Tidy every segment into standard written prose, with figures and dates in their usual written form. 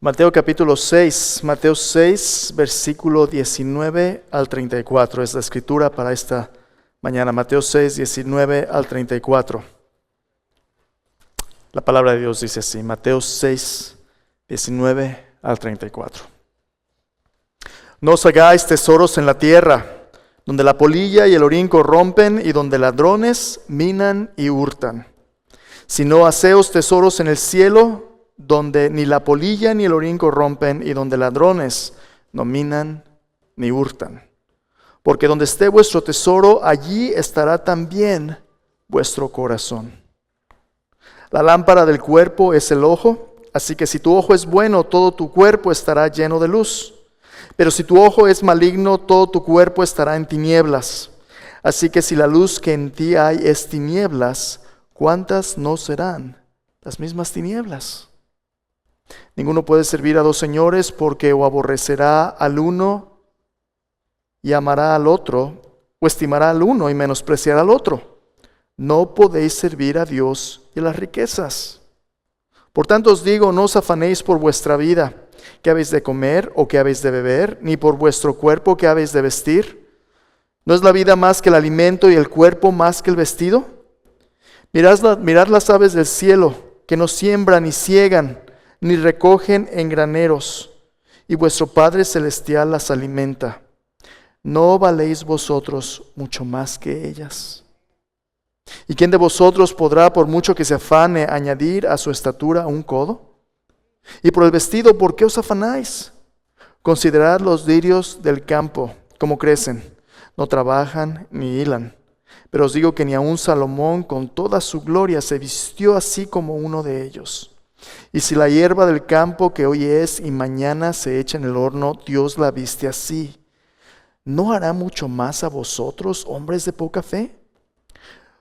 Mateo capítulo 6, Mateo 6, versículo 19 al 34, es la escritura para esta mañana. Mateo 6, 19 al 34. La palabra de Dios dice así, Mateo 6, 19 al 34. No os hagáis tesoros en la tierra, donde la polilla y el orín corrompen y donde ladrones minan y hurtan. Sino haceos tesoros en el cielo, donde ni la polilla ni el orín corrompen y donde ladrones no minan ni hurtan. Porque donde esté vuestro tesoro, allí estará también vuestro corazón. La lámpara del cuerpo es el ojo, así que si tu ojo es bueno, todo tu cuerpo estará lleno de luz. Pero si tu ojo es maligno, todo tu cuerpo estará en tinieblas. Así que si la luz que en ti hay es tinieblas, ¿cuántas no serán las mismas tinieblas? Ninguno puede servir a dos señores, porque o aborrecerá al uno y amará al otro, o estimará al uno y menospreciará al otro. No podéis servir a Dios y a las riquezas. Por tanto os digo, no os afanéis por vuestra vida, qué habéis de comer o qué habéis de beber, ni por vuestro cuerpo qué habéis de vestir. ¿No es la vida más que el alimento y el cuerpo más que el vestido? Mirad las aves del cielo, que no siembran ni ciegan, ni recogen en graneros, y vuestro Padre Celestial las alimenta. ¿No valéis vosotros mucho más que ellas? ¿Y quién de vosotros podrá, por mucho que se afane, añadir a su estatura un codo? Y por el vestido, ¿por qué os afanáis? Considerad los lirios del campo, cómo crecen, no trabajan ni hilan. Pero os digo que ni aun Salomón con toda su gloria se vistió así como uno de ellos. Y si la hierba del campo que hoy es y mañana se echa en el horno, Dios la viste así, ¿no hará mucho más a vosotros, hombres de poca fe?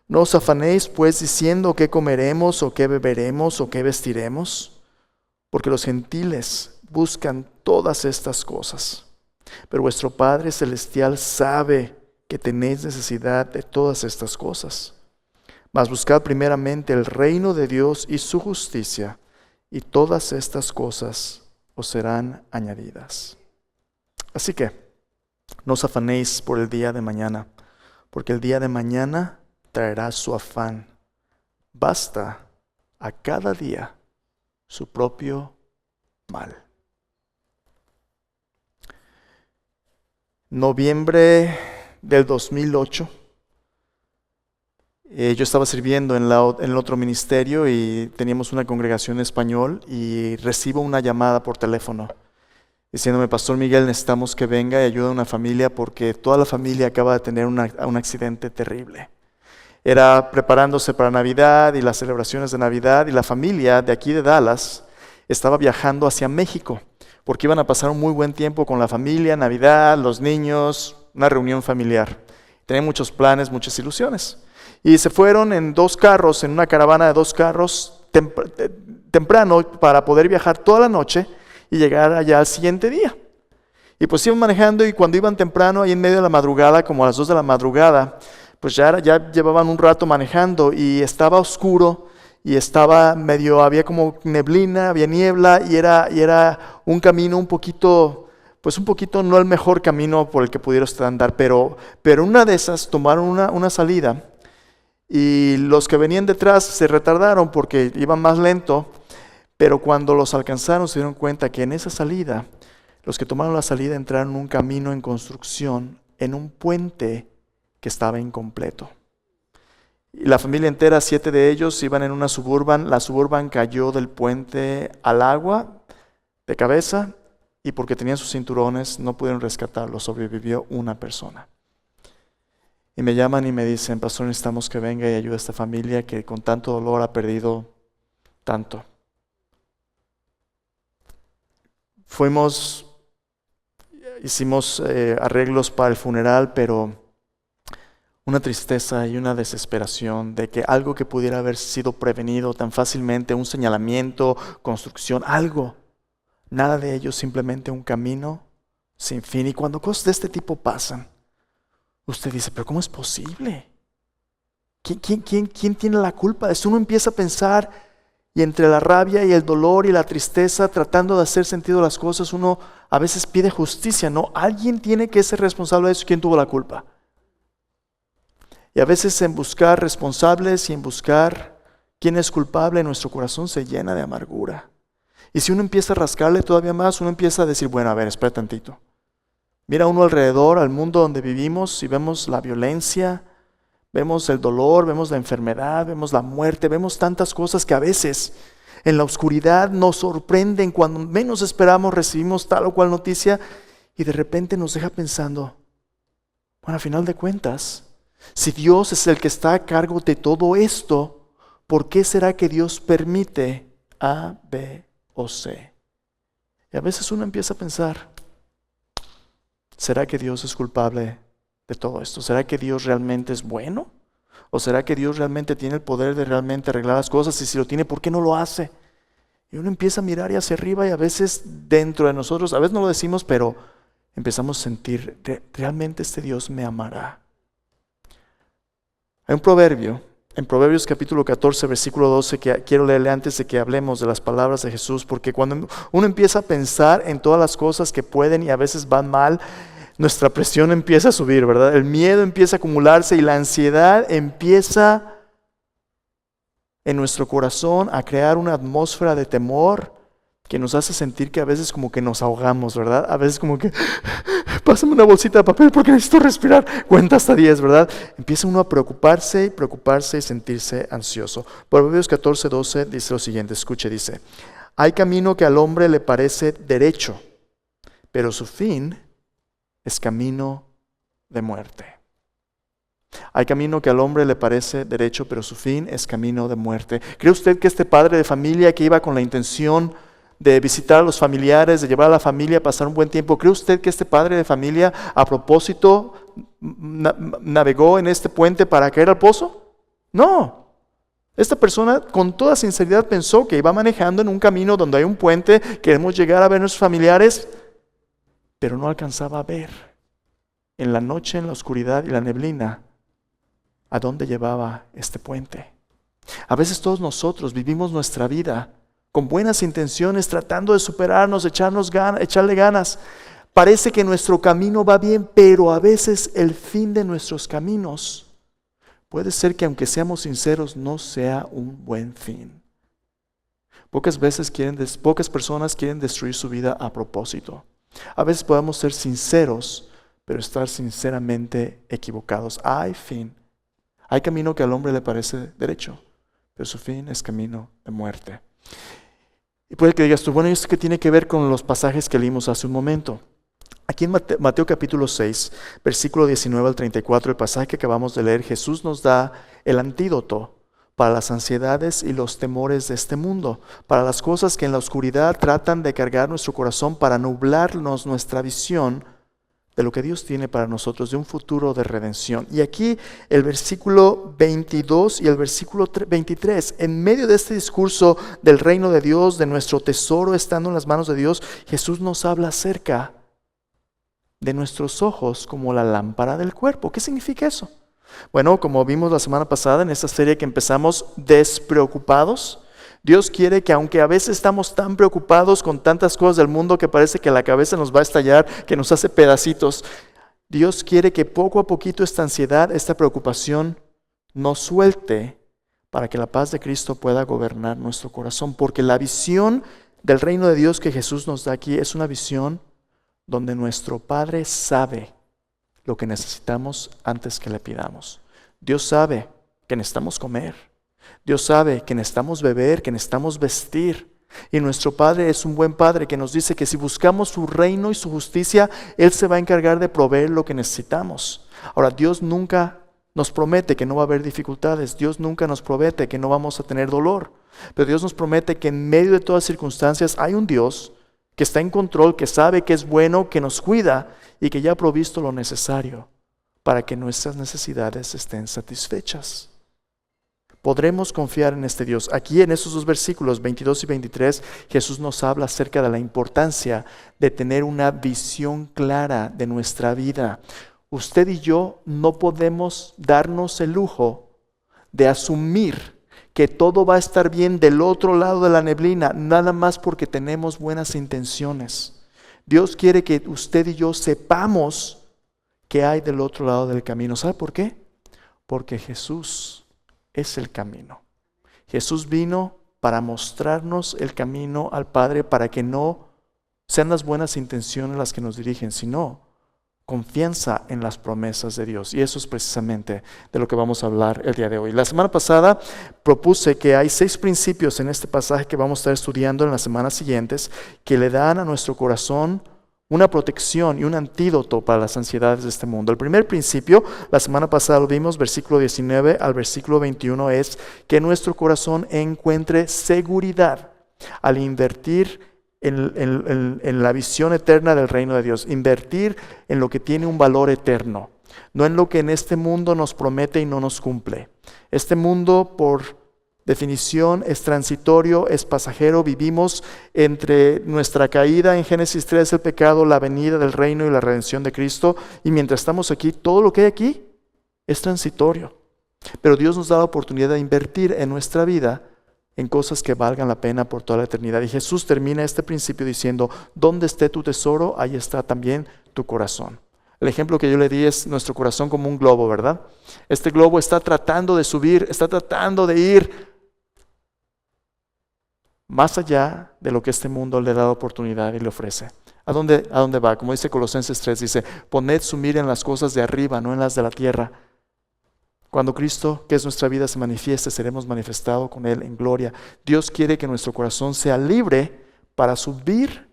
No os afanéis pues diciendo qué comeremos o qué beberemos o qué vestiremos, porque los gentiles buscan todas estas cosas. Pero vuestro Padre Celestial sabe que tenéis necesidad de todas estas cosas. Mas buscad primeramente el reino de Dios y su justicia, y todas estas cosas os serán añadidas. Así que, no os afanéis por el día de mañana, porque el día de mañana traerá su afán. Basta a cada día su propio mal. Noviembre del 2008. Yo estaba sirviendo en el otro ministerio y teníamos una congregación en español y recibo una llamada por teléfono diciéndome, Pastor Miguel, necesitamos que venga y ayude a una familia porque toda la familia acaba de tener un accidente terrible. Era preparándose para Navidad y las celebraciones de Navidad y la familia de aquí de Dallas estaba viajando hacia México porque iban a pasar un muy buen tiempo con la familia, Navidad, los niños, una reunión familiar. Tenían muchos planes, muchas ilusiones. Y se fueron en en una caravana de 2 carros, temprano para poder viajar toda la noche y llegar allá al siguiente día. Y pues iban manejando y cuando iban temprano, ahí en medio de la madrugada, como a las 2 de la madrugada, pues ya llevaban un rato manejando y estaba oscuro y había como neblina, había niebla y era un camino un poquito, no el mejor camino por el que pudiera usted andar, pero una de esas tomaron una salida. Y los que venían detrás se retardaron porque iban más lento, pero cuando los alcanzaron se dieron cuenta que en esa salida, los que tomaron la salida entraron en un camino en construcción, en un puente que estaba incompleto. Y la familia entera, 7 de ellos, iban en una Suburban. La Suburban cayó del puente al agua de cabeza y porque tenían sus cinturones no pudieron rescatarlo, sobrevivió una persona. Y me llaman y me dicen, Pastor, necesitamos que venga y ayude a esta familia que con tanto dolor ha perdido tanto. Hicimos arreglos para el funeral, pero una tristeza y una desesperación de que algo que pudiera haber sido prevenido tan fácilmente, un señalamiento, construcción, algo, nada de ello, simplemente un camino sin fin. Y cuando cosas de este tipo pasan, usted dice, pero ¿cómo es posible? ¿Quién tiene la culpa de eso? Uno empieza a pensar Y entre la rabia y el dolor y la tristeza, tratando de hacer sentido las cosas, uno a veces pide justicia, ¿no? Alguien tiene que ser responsable de eso. ¿Quién tuvo la culpa? Y a veces en buscar responsables y en buscar quién es culpable, nuestro corazón se llena de amargura. Y si uno empieza a rascarle todavía más, uno empieza a decir, bueno, a ver, espera tantito. Mira uno alrededor, al mundo donde vivimos, y vemos la violencia, vemos el dolor, vemos la enfermedad, vemos la muerte, vemos tantas cosas que a veces en la oscuridad nos sorprenden. Cuando menos esperamos recibimos tal o cual noticia y de repente nos deja pensando, bueno, a final de cuentas, si Dios es el que está a cargo de todo esto, ¿por qué será que Dios permite A, B o C? Y a veces uno empieza a pensar, ¿será que Dios es culpable de todo esto? ¿Será que Dios realmente es bueno? ¿O será que Dios realmente tiene el poder de realmente arreglar las cosas? Y si lo tiene, ¿por qué no lo hace? Y uno empieza a mirar hacia arriba y a veces dentro de nosotros, a veces no lo decimos, pero empezamos a sentir, ¿realmente este Dios me amará? Hay un proverbio, en Proverbios capítulo 14, versículo 12, que quiero leerle antes de que hablemos de las palabras de Jesús, porque cuando uno empieza a pensar en todas las cosas que pueden y a veces van mal, nuestra presión empieza a subir, ¿verdad? El miedo empieza a acumularse y la ansiedad empieza en nuestro corazón a crear una atmósfera de temor que nos hace sentir que a veces como que nos ahogamos, ¿verdad? A veces como que, pásame una bolsita de papel porque necesito respirar. Cuenta hasta 10, ¿verdad? Empieza uno a preocuparse y sentirse ansioso. Proverbios 14, 12 dice lo siguiente, escuche, dice, hay camino que al hombre le parece derecho, pero su fin es camino de muerte. Hay camino que al hombre le parece derecho, pero su fin es camino de muerte. ¿Cree usted que este padre de familia que iba con la intención de visitar a los familiares, de llevar a la familia a pasar un buen tiempo, cree usted que este padre de familia a propósito navegó en este puente para caer al pozo? No. Esta persona con toda sinceridad pensó que iba manejando en un camino donde hay un puente, queremos llegar a ver a nuestros familiares, pero no alcanzaba a ver en la noche, en la oscuridad y la neblina a dónde llevaba este puente. A veces todos nosotros vivimos nuestra vida con buenas intenciones, tratando de superarnos, echarle ganas. Parece que nuestro camino va bien, pero a veces el fin de nuestros caminos puede ser que, aunque seamos sinceros, no sea un buen fin. Pocas personas quieren destruir su vida a propósito. A veces podemos ser sinceros, pero estar sinceramente equivocados. Hay camino que al hombre le parece derecho, pero su fin es camino de muerte. Y puede que digas tú, bueno, ¿y esto qué tiene que ver con los pasajes que leímos hace un momento? Aquí en Mateo capítulo 6, versículo 19 al 34, el pasaje que acabamos de leer, Jesús nos da el antídoto para las ansiedades y los temores de este mundo, para las cosas que en la oscuridad tratan de cargar nuestro corazón para nublarnos nuestra visión de lo que Dios tiene para nosotros, de un futuro de redención. Y aquí el versículo 22 y el versículo 23, en medio de este discurso del reino de Dios, de nuestro tesoro estando en las manos de Dios, Jesús nos habla acerca de nuestros ojos como la lámpara del cuerpo. ¿Qué significa eso? Bueno, como vimos la semana pasada en esta serie que empezamos, despreocupados, Dios quiere que, aunque a veces estamos tan preocupados con tantas cosas del mundo que parece que la cabeza nos va a estallar, que nos hace pedacitos, Dios quiere que poco a poquito esta ansiedad, esta preocupación nos suelte para que la paz de Cristo pueda gobernar nuestro corazón. Porque la visión del reino de Dios que Jesús nos da aquí es una visión donde nuestro Padre sabe lo que necesitamos antes que le pidamos. Dios sabe que necesitamos comer. Dios sabe que necesitamos beber, que necesitamos vestir. Y nuestro Padre es un buen Padre que nos dice que si buscamos su reino y su justicia, Él se va a encargar de proveer lo que necesitamos. Ahora, Dios nunca nos promete que no va a haber dificultades. Dios nunca nos promete que no vamos a tener dolor. Pero Dios nos promete que en medio de todas circunstancias hay un Dios que está en control, que sabe que es bueno, que nos cuida y que ya ha provisto lo necesario para que nuestras necesidades estén satisfechas. Podremos confiar en este Dios. Aquí en esos dos versículos 22 y 23, Jesús nos habla acerca de la importancia de tener una visión clara de nuestra vida. Usted y yo no podemos darnos el lujo de asumir que todo va a estar bien del otro lado de la neblina, nada más porque tenemos buenas intenciones. Dios quiere que usted y yo sepamos qué hay del otro lado del camino. ¿Sabe por qué? Porque Jesús es el camino. Jesús vino para mostrarnos el camino al Padre, para que no sean las buenas intenciones las que nos dirigen, sino confianza en las promesas de Dios. Y eso es precisamente de lo que vamos a hablar el día de hoy. La semana pasada propuse que hay 6 principios en este pasaje que vamos a estar estudiando en las semanas siguientes, que le dan a nuestro corazón una protección y un antídoto para las ansiedades de este mundo. El primer principio, la semana pasada lo vimos, versículo 19 al versículo 21, es que nuestro corazón encuentre seguridad al invertir en la visión eterna del reino de Dios, invertir en lo que tiene un valor eterno, no en lo que en este mundo nos promete y no nos cumple. Este mundo, por definición, es transitorio, es pasajero. Vivimos entre nuestra caída en Génesis 3, el pecado, la venida del reino y la redención de Cristo, y mientras estamos aquí, todo lo que hay aquí es transitorio. Pero Dios nos da la oportunidad de invertir en nuestra vida en cosas que valgan la pena por toda la eternidad. Y Jesús termina este principio diciendo: donde esté tu tesoro, ahí está también tu corazón. El ejemplo que yo le di es nuestro corazón como un globo, ¿verdad? Este globo está tratando de subir, está tratando de ir más allá de lo que este mundo le da oportunidad y le ofrece. ¿A dónde va? Como dice Colosenses 3, dice: poned su mira en las cosas de arriba, no en las de la tierra. Cuando Cristo, que es nuestra vida, se manifieste, seremos manifestados con Él en gloria. Dios quiere que nuestro corazón sea libre para subir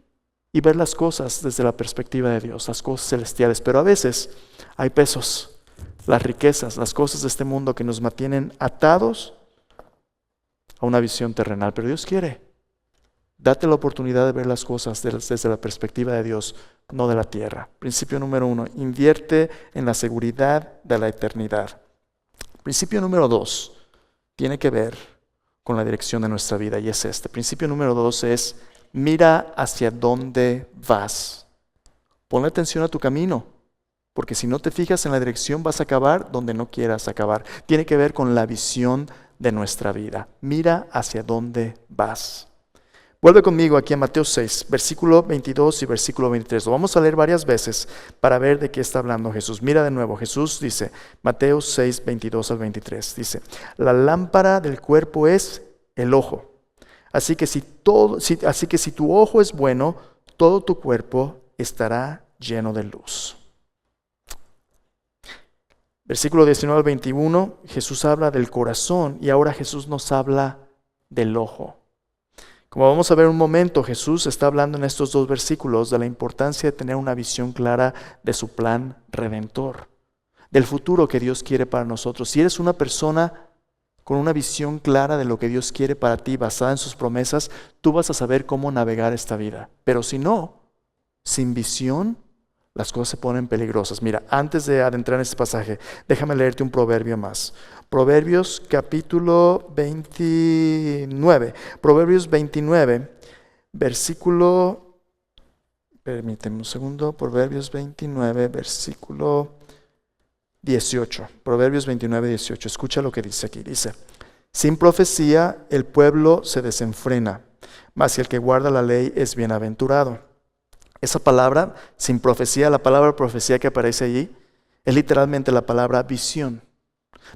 y ver las cosas desde la perspectiva de Dios, las cosas celestiales. Pero a veces hay pesos, las riquezas, las cosas de este mundo que nos mantienen atados a una visión terrenal. Pero Dios quiere, date la oportunidad de ver las cosas desde la perspectiva de Dios, no de la tierra. Principio número 1, invierte en la seguridad de la eternidad. Principio número 2 tiene que ver con la dirección de nuestra vida, y es este. Principio número 2 es: mira hacia dónde vas. Ponle atención a tu camino, porque si no te fijas en la dirección vas a acabar donde no quieras acabar. Tiene que ver con la visión de nuestra vida. Mira hacia dónde vas. Vuelve conmigo aquí a Mateo 6, versículo 22 y versículo 23. Lo vamos a leer varias veces para ver de qué está hablando Jesús. Mira de nuevo, Jesús dice, Mateo 6, 22 al 23, dice: la lámpara del cuerpo es el ojo. Así que si tu ojo es bueno, todo tu cuerpo estará lleno de luz. Versículo 19 al 21, Jesús habla del corazón y ahora Jesús nos habla del ojo. Como vamos a ver en un momento, Jesús está hablando en estos 2 versículos de la importancia de tener una visión clara de su plan redentor, del futuro que Dios quiere para nosotros. Si eres una persona con una visión clara de lo que Dios quiere para ti, basada en sus promesas, tú vas a saber cómo navegar esta vida. Pero si no, sin visión, las cosas se ponen peligrosas. Mira, antes de adentrar en este pasaje, déjame leerte un proverbio más. Proverbios capítulo 29. Proverbios 29, versículo... Permíteme un segundo. Proverbios 29, versículo 18. Proverbios 29, 18. Escucha lo que dice aquí. Dice: sin profecía el pueblo se desenfrena, mas el que guarda la ley es bienaventurado. Esa palabra, sin profecía, la palabra profecía que aparece allí, es literalmente la palabra visión.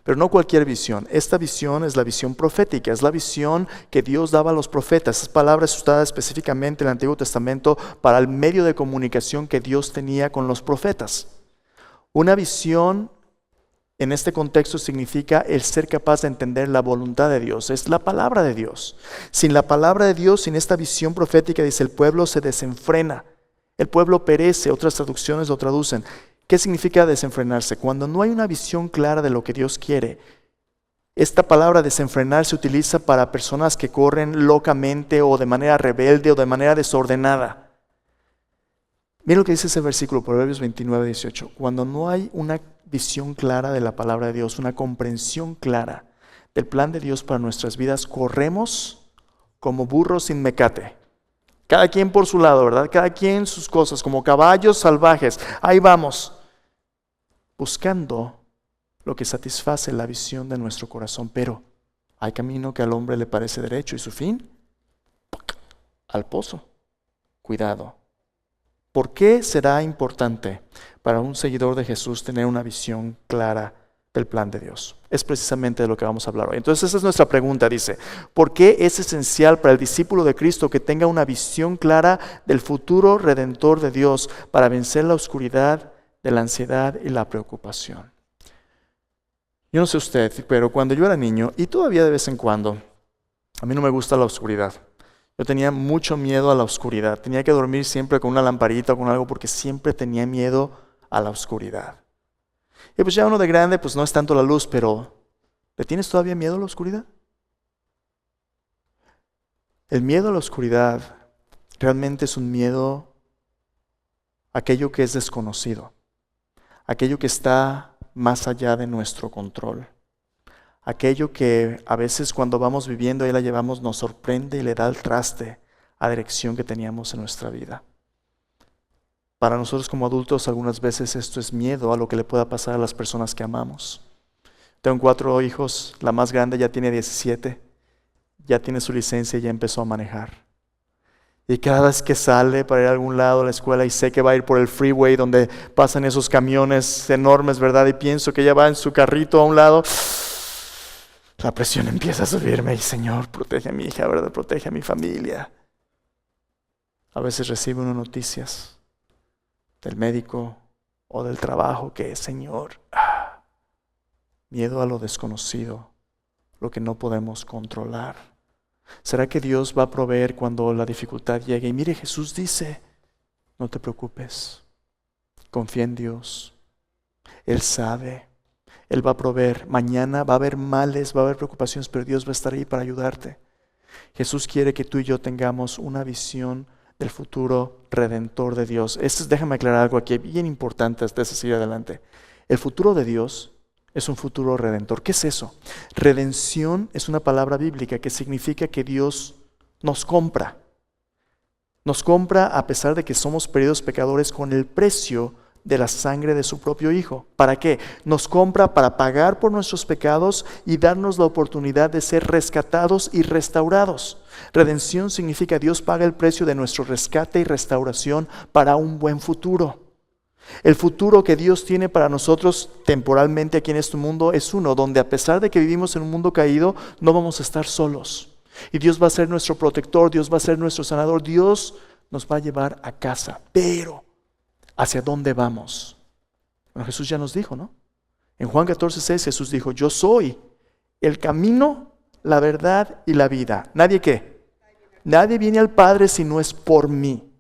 Pero no cualquier visión. Esta visión es la visión profética, es la visión que Dios daba a los profetas. Esa palabra es usada específicamente en el Antiguo Testamento para el medio de comunicación que Dios tenía con los profetas. Una visión en este contexto significa el ser capaz de entender la voluntad de Dios. Es la palabra de Dios. Sin la palabra de Dios, sin esta visión profética, dice, el pueblo se desenfrena. El pueblo perece. Otras traducciones lo traducen. ¿Qué significa desenfrenarse? Cuando no hay una visión clara de lo que Dios quiere. Esta palabra desenfrenar se utiliza para personas que corren locamente o de manera rebelde o de manera desordenada. Mira lo que dice ese versículo, Proverbios 29, 18. Cuando no hay una visión clara de la palabra de Dios, una comprensión clara del plan de Dios para nuestras vidas, corremos como burros sin mecate. Cada quien por su lado, ¿verdad? Cada quien sus cosas, como caballos salvajes. Ahí vamos, buscando lo que satisface la visión de nuestro corazón. Pero Hay camino que al hombre le parece derecho y su fin al pozo. Cuidado. ¿Por qué será importante para un seguidor de Jesús tener una visión clara del plan de Dios? Es precisamente de lo que vamos a hablar hoy. Entonces esa es nuestra pregunta, dice, ¿por qué es esencial para el discípulo de Cristo que tenga una visión clara del futuro redentor de Dios para vencer la oscuridad de la ansiedad y la preocupación? Yo no sé usted, pero cuando yo era niño, y todavía de vez en cuando, a mí no me gusta la oscuridad. Yo tenía mucho miedo a la oscuridad. Tenía que dormir siempre con una lamparita o con algo porque siempre tenía miedo a la oscuridad. Y pues ya uno de grande, pues no es tanto la luz, pero ¿le tienes todavía miedo a la oscuridad? El miedo a la oscuridad realmente es un miedo a aquello que es desconocido, aquello que está más allá de nuestro control. Aquello que a veces cuando vamos viviendo y la llevamos nos sorprende y le da el traste a la dirección que teníamos en nuestra vida. Para nosotros como adultos algunas veces esto es miedo a lo que le pueda pasar a las personas que amamos. Tengo 4 hijos, la más grande ya tiene 17, ya tiene su licencia y ya empezó a manejar. Y cada vez que sale para ir a algún lado a la escuela y sé que va a ir por el freeway donde pasan esos camiones enormes, ¿verdad? Y pienso que ella va en su carrito a un lado, la presión empieza a subirme y Señor, protege a mi hija, ¿verdad? Protege a mi familia. A veces recibo unas noticias del médico o del trabajo que, Señor, miedo a lo desconocido, lo que no podemos controlar. ¿Será que Dios va a proveer cuando la dificultad llegue? Y mire, Jesús dice, no te preocupes, confía en Dios. Él sabe, Él va a proveer. Mañana va a haber males, va a haber preocupaciones, pero Dios va a estar ahí para ayudarte. Jesús quiere que tú y yo tengamos una visión del futuro redentor de Dios. Déjame aclarar algo aquí bien importante antes de seguir adelante. El futuro de Dios es un futuro redentor. ¿Qué es eso? Redención es una palabra bíblica que significa que Dios nos compra. Nos compra a pesar de que somos perdidos pecadores con el precio de la sangre de su propio Hijo. ¿Para qué? Nos compra para pagar por nuestros pecados y darnos la oportunidad de ser rescatados y restaurados. Redención significa Dios paga el precio de nuestro rescate y restauración para un buen futuro. El futuro que Dios tiene para nosotros temporalmente aquí en este mundo es uno donde a pesar de que vivimos en un mundo caído, no vamos a estar solos. Y Dios va a ser nuestro protector, Dios va a ser nuestro sanador, Dios nos va a llevar a casa. Pero, ¿hacia dónde vamos? Bueno, Jesús ya nos dijo, ¿no? En Juan 14:6 Jesús dijo, yo soy el camino, la verdad y la vida. ¿Nadie qué? Nadie viene al Padre si no es por mí.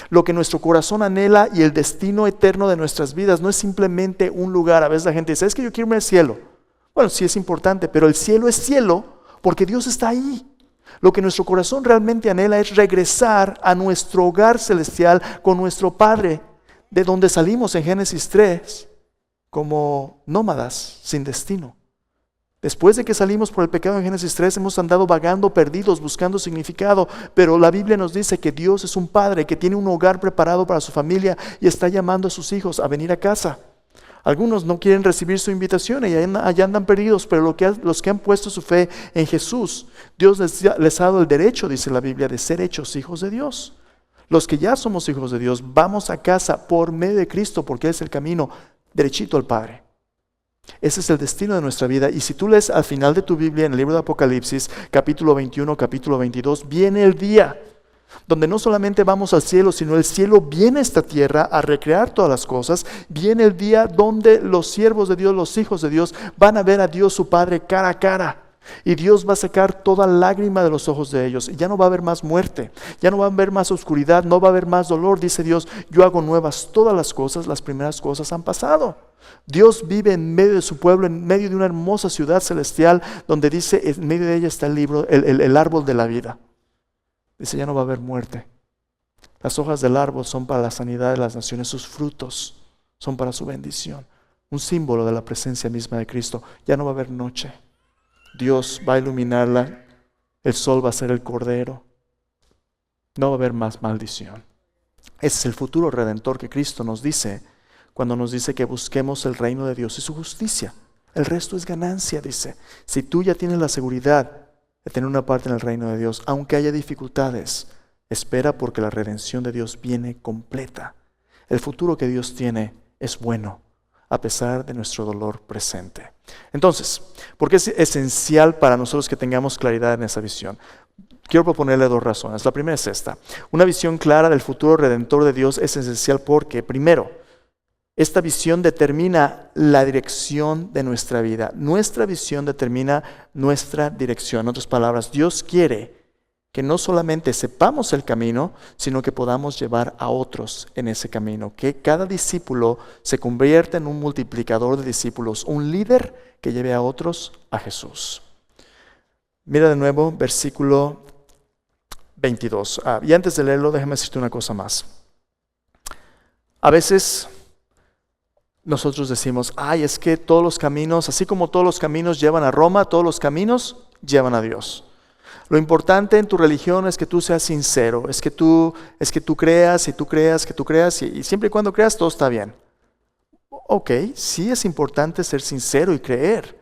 Lo que nuestro corazón anhela y el destino eterno de nuestras vidas no es simplemente un lugar. A veces la gente dice, es que yo quiero irme al cielo. Bueno, sí es importante, pero el cielo es cielo porque Dios está ahí. Lo que nuestro corazón realmente anhela es regresar a nuestro hogar celestial con nuestro Padre, de donde salimos en Génesis 3 como nómadas sin destino. Después de que salimos por el pecado en Génesis 3, hemos andado vagando perdidos, buscando significado, pero la Biblia nos dice que Dios es un padre que tiene un hogar preparado para su familia y está llamando a sus hijos a venir a casa. Algunos no quieren recibir su invitación y allá andan perdidos, pero los que han puesto su fe en Jesús, Dios les ha dado el derecho, dice la Biblia, de ser hechos hijos de Dios. Los que ya somos hijos de Dios, vamos a casa por medio de Cristo, porque Él es el camino derechito al Padre. Ese es el destino de nuestra vida. Y si tú lees al final de tu Biblia, en el libro de Apocalipsis, capítulo 21, capítulo 22, viene el día donde no solamente vamos al cielo, sino el cielo viene a esta tierra a recrear todas las cosas. Viene el día donde los siervos de Dios, los hijos de Dios, van a ver a Dios su Padre cara a cara. Y Dios va a sacar toda lágrima de los ojos de ellos. Y ya no va a haber más muerte, ya no va a haber más oscuridad, no va a haber más dolor. Dice Dios, yo hago nuevas todas las cosas, las primeras cosas han pasado. Dios vive en medio de su pueblo, en medio de una hermosa ciudad celestial, donde dice, en medio de ella está el árbol de la vida. Dice, ya no va a haber muerte. Las hojas del árbol son para la sanidad de las naciones, sus frutos son para su bendición. Un símbolo de la presencia misma de Cristo. Ya no va a haber noche. Dios va a iluminarla, el sol va a ser el cordero, no va a haber más maldición. Ese es el futuro redentor que Cristo nos dice cuando nos dice que busquemos el reino de Dios y su justicia. El resto es ganancia, dice. Si tú ya tienes la seguridad de tener una parte en el reino de Dios, aunque haya dificultades, espera porque la redención de Dios viene completa. El futuro que Dios tiene es bueno, a pesar de nuestro dolor presente. Entonces, ¿por qué es esencial para nosotros que tengamos claridad en esa visión? Quiero proponerle 2 razones. La primera es esta. Una visión clara del futuro redentor de Dios es esencial porque, primero, esta visión determina la dirección de nuestra vida. Nuestra visión determina nuestra dirección. En otras palabras, Dios quiere que no solamente sepamos el camino, sino que podamos llevar a otros en ese camino. Que cada discípulo se convierta en un multiplicador de discípulos, un líder que lleve a otros a Jesús. Mira de nuevo versículo 22. Y antes de leerlo, déjame decirte una cosa más. A veces nosotros decimos, es que todos los caminos, así como todos los caminos llevan a Roma, todos los caminos llevan a Dios. Lo importante en tu religión es que tú seas sincero, es que tú creas y siempre y cuando creas todo está bien. Ok, sí es importante ser sincero y creer,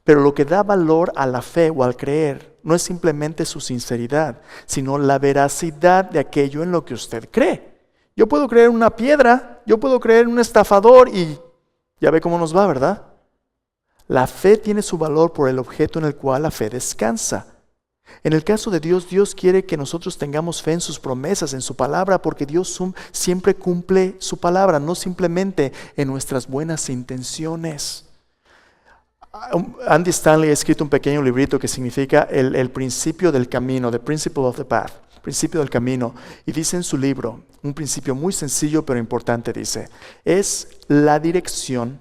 pero lo que da valor a la fe o al creer no es simplemente su sinceridad, sino la veracidad de aquello en lo que usted cree. Yo puedo creer en una piedra, yo puedo creer en un estafador y ya ve cómo nos va, ¿verdad? La fe tiene su valor por el objeto en el cual la fe descansa. En el caso de Dios, Dios quiere que nosotros tengamos fe en sus promesas, en su palabra, porque Dios siempre cumple su palabra, no simplemente en nuestras buenas intenciones. Andy Stanley ha escrito un pequeño librito que significa el principio del camino, The Principle of the Path, principio del camino, y dice en su libro, un principio muy sencillo pero importante, dice, es la dirección,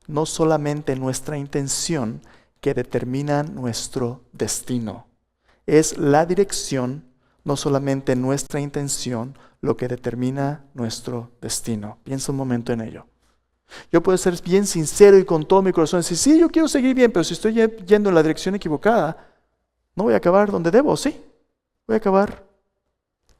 no solamente nuestra intención, que determina nuestro destino. Es la dirección, no solamente nuestra intención, lo que determina nuestro destino. Piensa un momento en ello. Yo puedo ser bien sincero y con todo mi corazón decir, sí, yo quiero seguir bien, pero si estoy yendo en la dirección equivocada, no voy a acabar donde debo, ¿sí? Voy a acabar.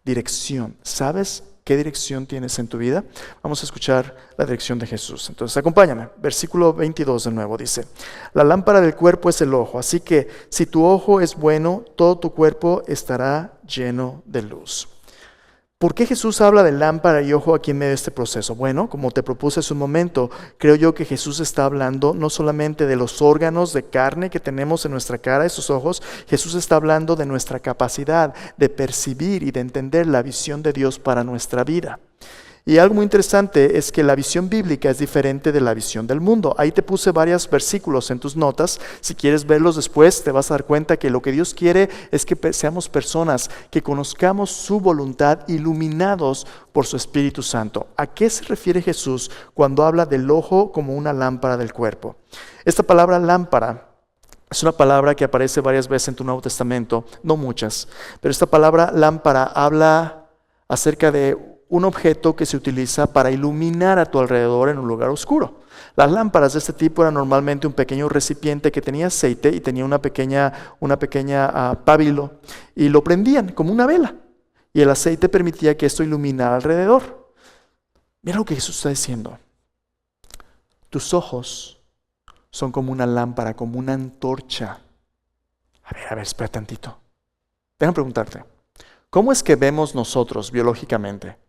Dirección. ¿Sabes qué dirección tienes en tu vida? Vamos a escuchar la dirección de Jesús. Entonces, acompáñame. Versículo 22 de nuevo dice, la lámpara del cuerpo es el ojo, así que si tu ojo es bueno, todo tu cuerpo estará lleno de luz. ¿Por qué Jesús habla de lámpara y ojo aquí en medio de este proceso? Bueno, como te propuse hace un momento, creo yo que Jesús está hablando no solamente de los órganos de carne que tenemos en nuestra cara, esos ojos, Jesús está hablando de nuestra capacidad de percibir y de entender la visión de Dios para nuestra vida. Y algo muy interesante es que la visión bíblica es diferente de la visión del mundo. Ahí te puse varios versículos en tus notas. Si quieres verlos después, te vas a dar cuenta que lo que Dios quiere es que seamos personas que conozcamos su voluntad, iluminados por su Espíritu Santo. ¿A qué se refiere Jesús cuando habla del ojo como una lámpara del cuerpo? Esta palabra lámpara es una palabra que aparece varias veces en tu Nuevo Testamento, no muchas, pero esta palabra lámpara habla acerca de un objeto que se utiliza para iluminar a tu alrededor en un lugar oscuro. Las lámparas de este tipo eran normalmente un pequeño recipiente que tenía aceite y tenía una pequeña pábilo y lo prendían como una vela y el aceite permitía que esto iluminara alrededor. Mira lo que Jesús está diciendo. Tus ojos son como una lámpara, como una antorcha. A ver, espera tantito. Déjame preguntarte, ¿cómo es que vemos nosotros biológicamente?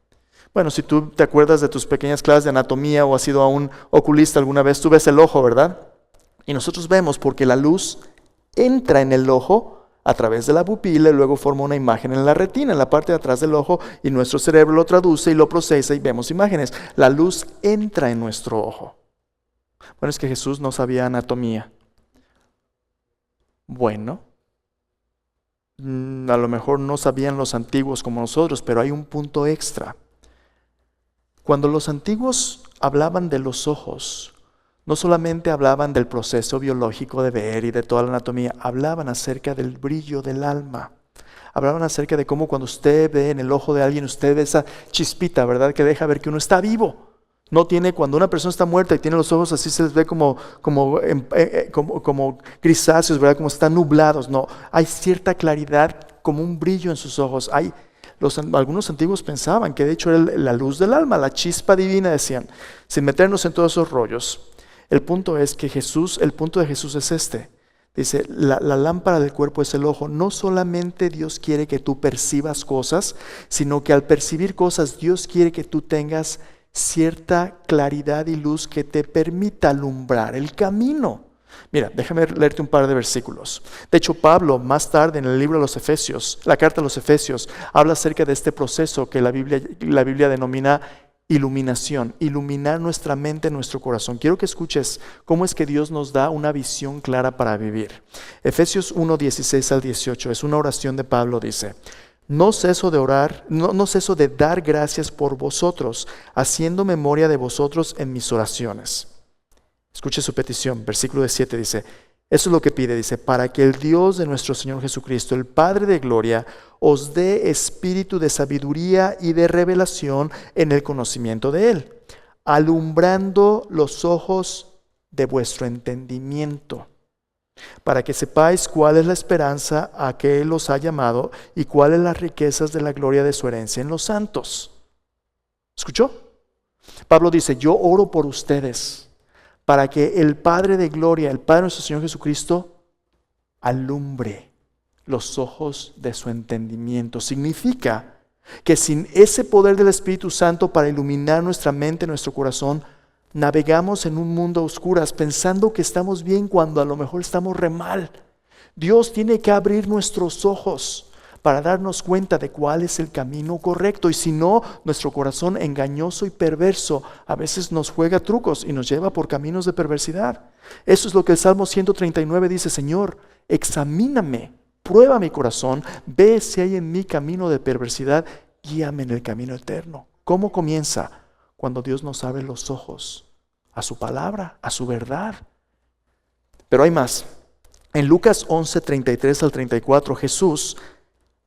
Bueno, si tú te acuerdas de tus pequeñas clases de anatomía o has ido a un oculista alguna vez, tú ves el ojo, ¿verdad? Y nosotros vemos porque la luz entra en el ojo a través de la pupila y luego forma una imagen en la retina, en la parte de atrás del ojo, y nuestro cerebro lo traduce y lo procesa y vemos imágenes. La luz entra en nuestro ojo. Bueno, es que Jesús no sabía anatomía. Bueno, a lo mejor no sabían los antiguos como nosotros, pero hay un punto extra. Cuando los antiguos hablaban de los ojos, no solamente hablaban del proceso biológico de ver y de toda la anatomía, hablaban acerca del brillo del alma. Hablaban acerca de cómo cuando usted ve en el ojo de alguien, usted ve esa chispita, ¿verdad? Que deja ver que uno está vivo. No tiene, cuando una persona está muerta y tiene los ojos así, se les ve como grisáceos, ¿verdad? Como están nublados. No, hay cierta claridad, como un brillo en sus ojos. Algunos antiguos pensaban que de hecho era la luz del alma, la chispa divina, decían, sin meternos en todos esos rollos. El punto es que el punto de Jesús es este. Dice, la lámpara del cuerpo es el ojo. No solamente Dios quiere que tú percibas cosas, sino que al percibir cosas, Dios quiere que tú tengas cierta claridad y luz que te permita alumbrar el camino. Mira, déjame leerte un par de versículos. De hecho, Pablo, más tarde en el libro de los Efesios, la carta a los Efesios, habla acerca de este proceso que la Biblia denomina iluminación, iluminar nuestra mente, nuestro corazón. Quiero que escuches cómo es que Dios nos da una visión clara para vivir. Efesios 1, 16 al 18, es una oración de Pablo, dice: no ceso de orar, no ceso de dar gracias por vosotros, haciendo memoria de vosotros en mis oraciones. Escuche su petición, versículo 7 dice, eso es lo que pide, dice, para que el Dios de nuestro Señor Jesucristo, el Padre de gloria, os dé espíritu de sabiduría y de revelación en el conocimiento de Él, alumbrando los ojos de vuestro entendimiento, para que sepáis cuál es la esperanza a que Él os ha llamado y cuáles las riquezas de la gloria de su herencia en los santos. ¿Escuchó? Pablo dice, yo oro por ustedes, para que el Padre de gloria, el Padre de nuestro Señor Jesucristo, alumbre los ojos de su entendimiento. Significa que sin ese poder del Espíritu Santo para iluminar nuestra mente, nuestro corazón, navegamos en un mundo a oscuras pensando que estamos bien cuando a lo mejor estamos re mal. Dios tiene que abrir nuestros ojos para darnos cuenta de cuál es el camino correcto. Y si no, nuestro corazón engañoso y perverso a veces nos juega trucos y nos lleva por caminos de perversidad. Eso es lo que el Salmo 139 dice: Señor, examíname, prueba mi corazón, ve si hay en mí camino de perversidad, guíame en el camino eterno. ¿Cómo comienza? Cuando Dios nos abre los ojos a su palabra, a su verdad. Pero hay más. En Lucas 11, 33 al 34, Jesús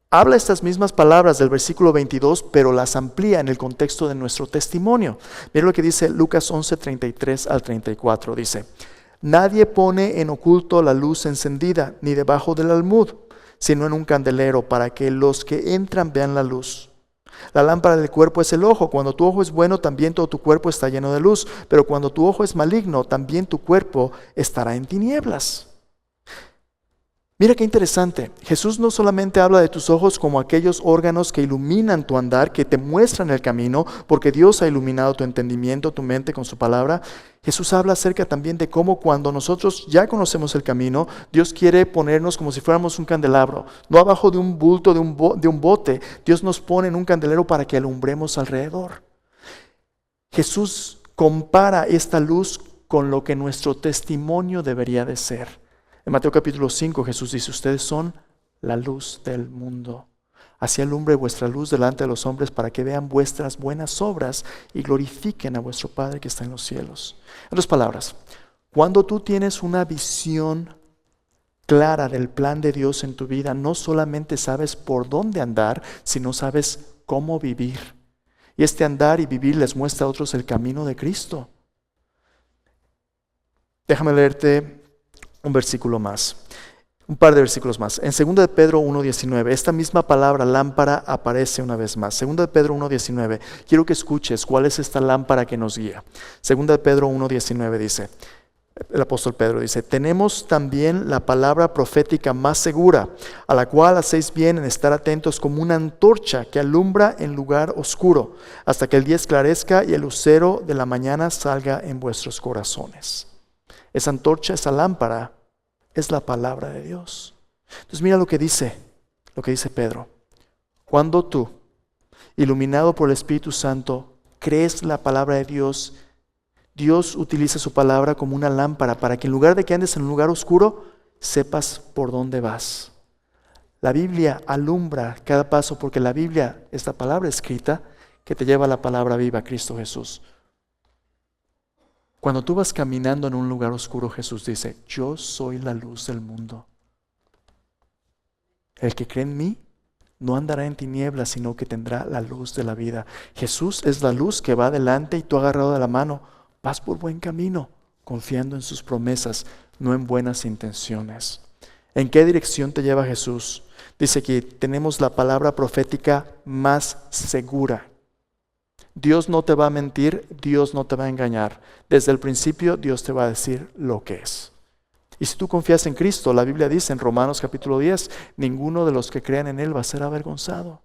habla estas mismas palabras del versículo 22, pero las amplía en el contexto de nuestro testimonio. Mira lo que dice Lucas 11, 33 al 34. Dice: nadie pone en oculto la luz encendida, ni debajo del almud, sino en un candelero, para que los que entran vean la luz. La lámpara del cuerpo es el ojo. Cuando tu ojo es bueno, también todo tu cuerpo está lleno de luz. Pero cuando tu ojo es maligno, también tu cuerpo estará en tinieblas. Mira qué interesante. Jesús no solamente habla de tus ojos como aquellos órganos que iluminan tu andar, que te muestran el camino, porque Dios ha iluminado tu entendimiento, tu mente con su palabra. Jesús habla acerca también de cómo cuando nosotros ya conocemos el camino, Dios quiere ponernos como si fuéramos un candelabro, no abajo de un bulto, de un bote. Dios nos pone en un candelero para que alumbremos alrededor. Jesús compara esta luz con lo que nuestro testimonio debería de ser. En Mateo capítulo 5 Jesús dice: ustedes son la luz del mundo. Así alumbre vuestra luz delante de los hombres, para que vean vuestras buenas obras y glorifiquen a vuestro Padre que está en los cielos. En otras palabras, cuando tú tienes una visión clara del plan de Dios en tu vida, no solamente sabes por dónde andar, sino sabes cómo vivir. Y este andar y vivir les muestra a otros el camino de Cristo. Déjame leerte un versículo más, un par de versículos más. En 2 de Pedro 1:19, esta misma palabra lámpara aparece una vez más. 2 de Pedro 1:19, quiero que escuches cuál es esta lámpara que nos guía. 2 de Pedro 1:19 dice, el apóstol Pedro dice: tenemos también la palabra profética más segura, a la cual hacéis bien en estar atentos como una antorcha que alumbra en lugar oscuro, hasta que el día esclarezca y el lucero de la mañana salga en vuestros corazones. Esa antorcha, esa lámpara, es la palabra de Dios. Entonces mira lo que dice Pedro. Cuando tú, iluminado por el Espíritu Santo, crees la palabra de Dios, Dios utiliza su palabra como una lámpara para que en lugar de que andes en un lugar oscuro, sepas por dónde vas. La Biblia alumbra cada paso, porque la Biblia es la palabra escrita que te lleva a la palabra viva, Cristo Jesús. Cuando tú vas caminando en un lugar oscuro, Jesús dice: yo soy la luz del mundo. El que cree en mí no andará en tinieblas, sino que tendrá la luz de la vida. Jesús es la luz que va adelante y tú, agarrado de la mano, vas por buen camino, confiando en sus promesas, no en buenas intenciones. ¿En qué dirección te lleva Jesús? Dice que tenemos la palabra profética más segura. Dios no te va a mentir, Dios no te va a engañar. Desde el principio Dios te va a decir lo que es. Y si tú confías en Cristo, la Biblia dice en Romanos capítulo 10, ninguno de los que crean en Él va a ser avergonzado.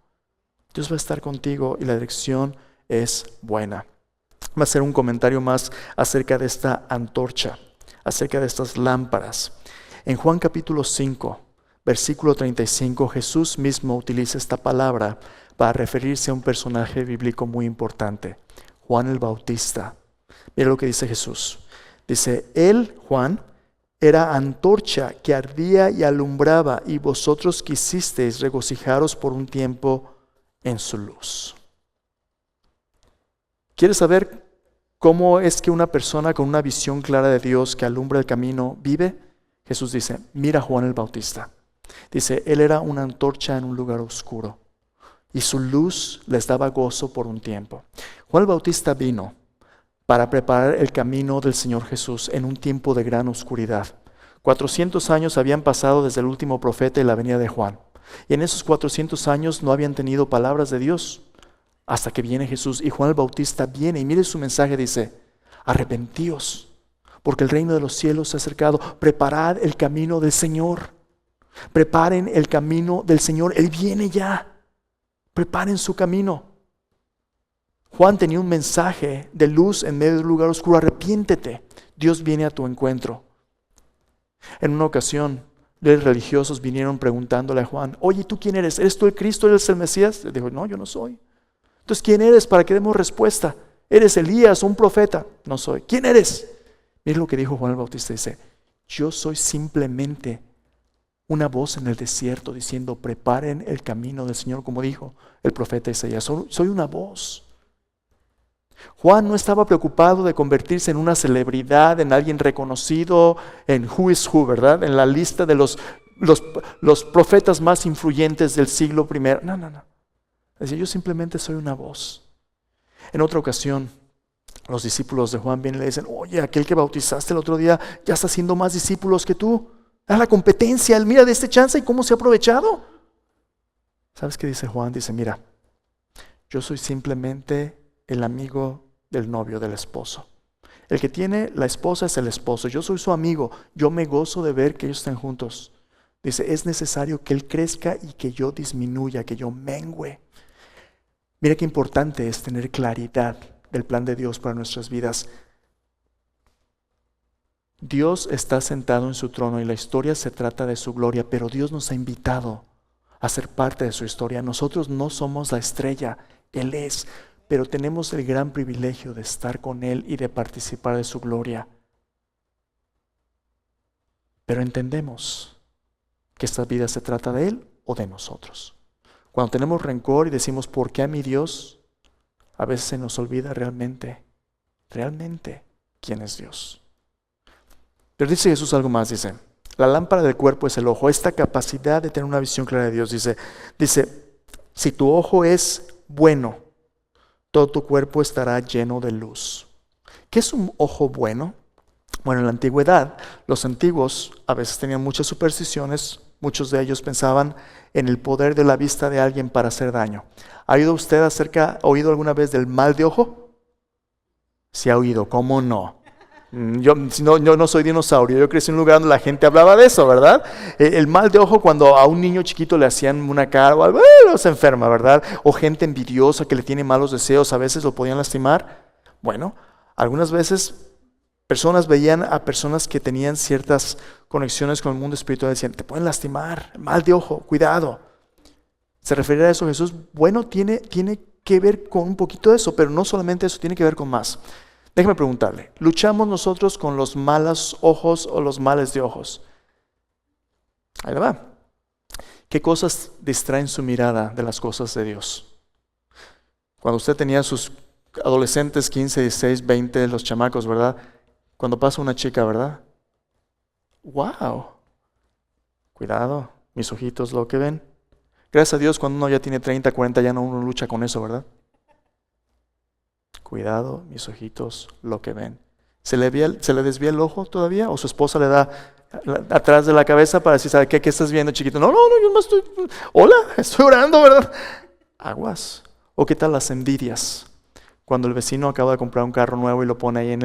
Dios va a estar contigo y la dirección es buena. Va a ser un comentario más acerca de esta antorcha, acerca de estas lámparas. En Juan capítulo 5, versículo 35, Jesús mismo utiliza esta palabra para referirse a un personaje bíblico muy importante, Juan el Bautista. Mira lo que dice Jesús. Dice, él, Juan, era antorcha que ardía y alumbraba, y vosotros quisisteis regocijaros por un tiempo en su luz. ¿Quieres saber cómo es que una persona con una visión clara de Dios que alumbra el camino vive? Jesús dice, mira a Juan el Bautista. Dice, él era una antorcha en un lugar oscuro y su luz les daba gozo por un tiempo. Juan el Bautista vino para preparar el camino del Señor Jesús en un tiempo de gran oscuridad. 400 años habían pasado desde el último profeta y la venida de Juan. Y en esos 400 años no habían tenido palabras de Dios hasta que viene Jesús. Y Juan el Bautista viene y mire su mensaje, dice, arrepentíos, porque el reino de los cielos se ha acercado. Preparad el camino del Señor. Preparen el camino del Señor. Él viene ya. Preparen su camino. Juan tenía un mensaje de luz en medio de un lugar oscuro. Arrepiéntete. Dios viene a tu encuentro. En una ocasión, los religiosos vinieron preguntándole a Juan, oye, ¿tú quién eres? ¿Eres tú el Cristo? ¿Eres el Mesías? Le dijo, no, yo no soy. Entonces, ¿quién eres? Para que demos respuesta. ¿Eres Elías o un profeta? No soy. ¿Quién eres? Mira lo que dijo Juan el Bautista. Dice, yo soy simplemente una voz en el desierto diciendo, preparen el camino del Señor, como dijo el profeta Isaías. Soy una voz. Juan no estaba preocupado de convertirse en una celebridad, en alguien reconocido, en who is who, ¿verdad? En la lista de los profetas más influyentes del siglo I. No. Decía, yo simplemente soy una voz. En otra ocasión, los discípulos de Juan vienen y le dicen, oye, aquel que bautizaste el otro día ya está haciendo más discípulos que tú. Da la competencia, mira de este chance y cómo se ha aprovechado. ¿Sabes qué dice Juan? Dice, mira, yo soy simplemente el amigo del novio, del esposo. El que tiene la esposa es el esposo. Yo soy su amigo. Yo me gozo de ver que ellos estén juntos. Dice, es necesario que él crezca y que yo disminuya, que yo mengüe. Mira qué importante es tener claridad del plan de Dios para nuestras vidas. Dios está sentado en su trono y la historia se trata de su gloria, pero Dios nos ha invitado a ser parte de su historia. Nosotros no somos la estrella, Él es, pero tenemos el gran privilegio de estar con Él y de participar de su gloria. Pero entendemos que esta vida se trata de Él o de nosotros. Cuando tenemos rencor y decimos, ¿por qué a mi Dios? A veces se nos olvida realmente quién es Dios. Pero dice Jesús algo más, dice, la lámpara del cuerpo es el ojo. Esta capacidad de tener una visión clara de Dios, dice, si tu ojo es bueno, todo tu cuerpo estará lleno de luz. ¿Qué es un ojo bueno? Bueno, en la antigüedad, los antiguos a veces tenían muchas supersticiones. Muchos de ellos pensaban en el poder de la vista de alguien para hacer daño. ¿Ha oído alguna vez del mal de ojo? Sí ha oído, ¿cómo no? Yo no soy dinosaurio, yo crecí en un lugar donde la gente hablaba de eso, ¿verdad? El mal de ojo, cuando a un niño chiquito le hacían una cara o algo, se enferma, ¿verdad? O gente envidiosa que le tiene malos deseos, a veces lo podían lastimar. Bueno, algunas veces personas veían a personas que tenían ciertas conexiones con el mundo espiritual y decían, te pueden lastimar, mal de ojo, cuidado. ¿Se refería a eso Jesús? Bueno, tiene que ver con un poquito de eso, pero no solamente eso, tiene que ver con más. Déjeme preguntarle, ¿luchamos nosotros con los malos ojos o los males de ojos? Ahí va. ¿Qué cosas distraen su mirada de las cosas de Dios? Cuando usted tenía sus adolescentes, 15, 16, 20, los chamacos, ¿verdad? Cuando pasa una chica, ¿verdad? ¡Wow! Cuidado, mis ojitos lo que ven. Gracias a Dios, cuando uno ya tiene 30, 40, ya no uno lucha con eso, ¿verdad? Cuidado, mis ojitos lo que ven. ¿Se le desvía el ojo todavía? ¿O su esposa le da atrás de la cabeza para decir, ¿sabe qué estás viendo, chiquito? No, yo no estoy... Hola, estoy orando, ¿verdad? Aguas. ¿O qué tal las envidias? Cuando el vecino acaba de comprar un carro nuevo y lo pone ahí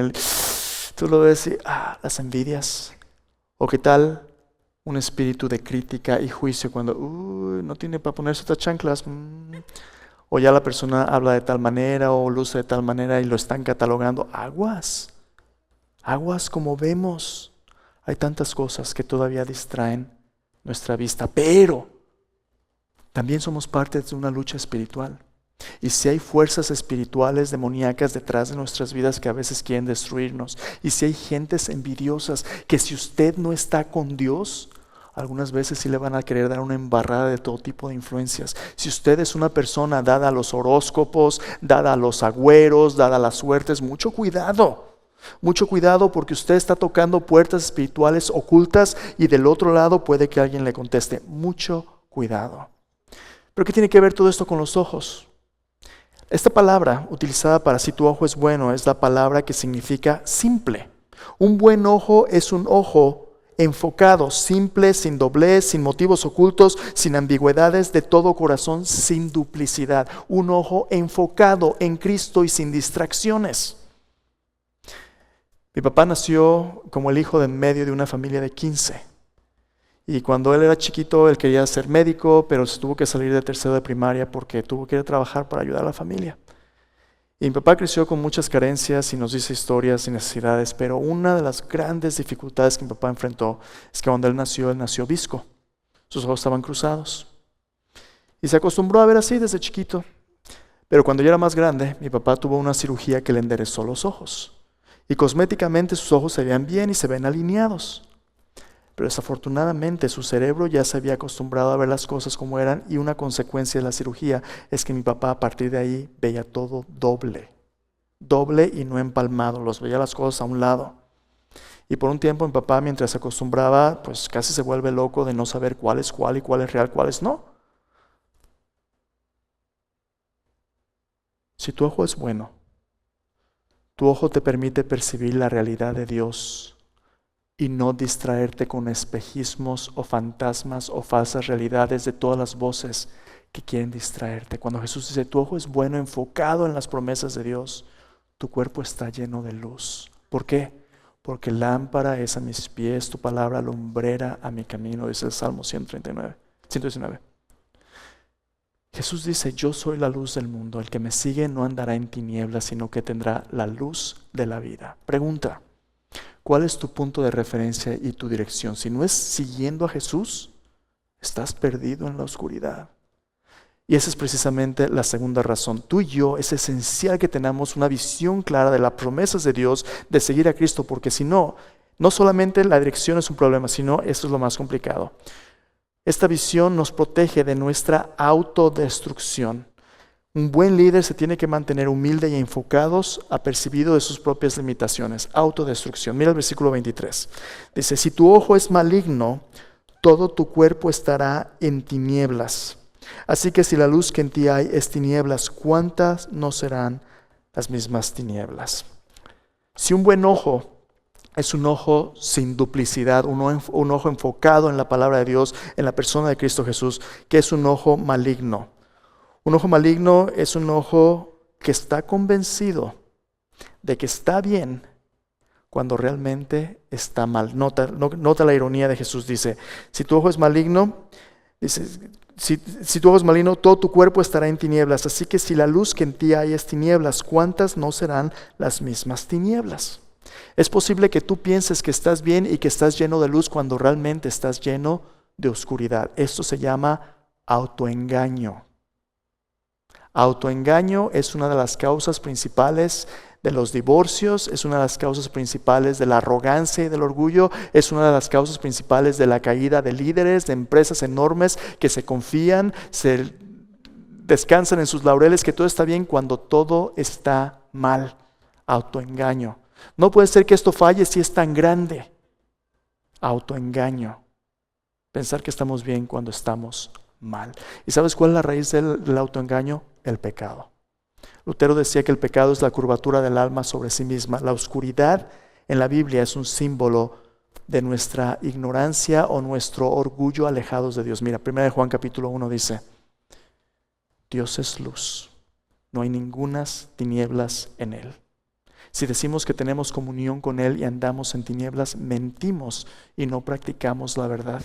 tú lo ves y las envidias. ¿O qué tal un espíritu de crítica y juicio cuando no tiene para ponerse estas chanclas? O ya la persona habla de tal manera o luce de tal manera y lo están catalogando. Aguas como vemos. Hay tantas cosas que todavía distraen nuestra vista, pero también somos parte de una lucha espiritual. Y si hay fuerzas espirituales demoníacas detrás de nuestras vidas que a veces quieren destruirnos, y si hay gentes envidiosas que si usted no está con Dios, algunas veces sí le van a querer dar una embarrada de todo tipo de influencias. Si usted es una persona dada a los horóscopos, dada a los agüeros, dada a las suertes, mucho cuidado porque usted está tocando puertas espirituales ocultas y del otro lado puede que alguien le conteste. Mucho cuidado. ¿Pero qué tiene que ver todo esto con los ojos? Esta palabra utilizada para si tu ojo es bueno es la palabra que significa simple. Un buen ojo es un ojo enfocado, simple, sin doblez, sin motivos ocultos, sin ambigüedades, de todo corazón, sin duplicidad. Un ojo enfocado en Cristo y sin distracciones. Mi papá nació como el hijo de en medio de una familia de 15. Y cuando él era chiquito, él quería ser médico, pero se tuvo que salir de tercero de primaria porque tuvo que ir a trabajar para ayudar a la familia. Y mi papá creció con muchas carencias y nos dice historias y necesidades, pero una de las grandes dificultades que mi papá enfrentó es que cuando él nació visco. Sus ojos estaban cruzados. Y se acostumbró a ver así desde chiquito. Pero cuando ya era más grande, mi papá tuvo una cirugía que le enderezó los ojos. Y cosméticamente sus ojos se veían bien y se ven alineados. Pero desafortunadamente su cerebro ya se había acostumbrado a ver las cosas como eran y una consecuencia de la cirugía es que mi papá a partir de ahí veía todo doble y no empalmado, los veía las cosas a un lado. Y por un tiempo mi papá mientras se acostumbraba pues casi se vuelve loco de no saber cuál es cuál y cuál es real, cuál es no. Si tu ojo es bueno, tu ojo te permite percibir la realidad de Dios y no distraerte con espejismos o fantasmas o falsas realidades de todas las voces que quieren distraerte. Cuando Jesús dice, tu ojo es bueno, enfocado en las promesas de Dios, tu cuerpo está lleno de luz. ¿Por qué? Porque lámpara es a mis pies, tu palabra lumbrera a mi camino, dice el Salmo 119. Jesús dice, yo soy la luz del mundo, el que me sigue no andará en tinieblas, sino que tendrá la luz de la vida. Pregunta. ¿Cuál es tu punto de referencia y tu dirección? Si no es siguiendo a Jesús, estás perdido en la oscuridad. Y esa es precisamente la segunda razón. Tú y yo es esencial que tengamos una visión clara de las promesas de Dios, de seguir a Cristo, porque si no, no solamente la dirección es un problema, sino esto es lo más complicado. Esta visión nos protege de nuestra autodestrucción. Un buen líder se tiene que mantener humilde y enfocados, apercibido de sus propias limitaciones. Autodestrucción. Mira el versículo 23. Dice, si tu ojo es maligno, todo tu cuerpo estará en tinieblas. Así que si la luz que en ti hay es tinieblas, ¿cuántas no serán las mismas tinieblas? Si un buen ojo es un ojo sin duplicidad, un ojo enfocado en la palabra de Dios, en la persona de Cristo Jesús, ¿qué es un ojo maligno? Un ojo maligno es un ojo que está convencido de que está bien cuando realmente está mal. Nota la ironía de Jesús. Dice, si tu ojo es maligno, si tu ojo es maligno, todo tu cuerpo estará en tinieblas. Así que si la luz que en ti hay es tinieblas, ¿cuántas no serán las mismas tinieblas? Es posible que tú pienses que estás bien y que estás lleno de luz cuando realmente estás lleno de oscuridad. Esto se llama autoengaño. Autoengaño es una de las causas principales de los divorcios, es una de las causas principales de la arrogancia y del orgullo, es una de las causas principales de la caída de líderes, de empresas enormes que se confían, se descansan en sus laureles, que todo está bien cuando todo está mal. Autoengaño. No puede ser que esto falle si es tan grande. Autoengaño. Pensar que estamos bien cuando estamos mal. ¿Y sabes cuál es la raíz del autoengaño? El pecado. Lutero decía que el pecado es la curvatura del alma sobre sí misma. La oscuridad en la Biblia es un símbolo de nuestra ignorancia o nuestro orgullo alejados de Dios. Mira, 1 Juan capítulo 1 dice, Dios es luz no hay ningunas tinieblas en Él. Si decimos que tenemos comunión con Él y andamos en tinieblas, mentimos y no practicamos la verdad.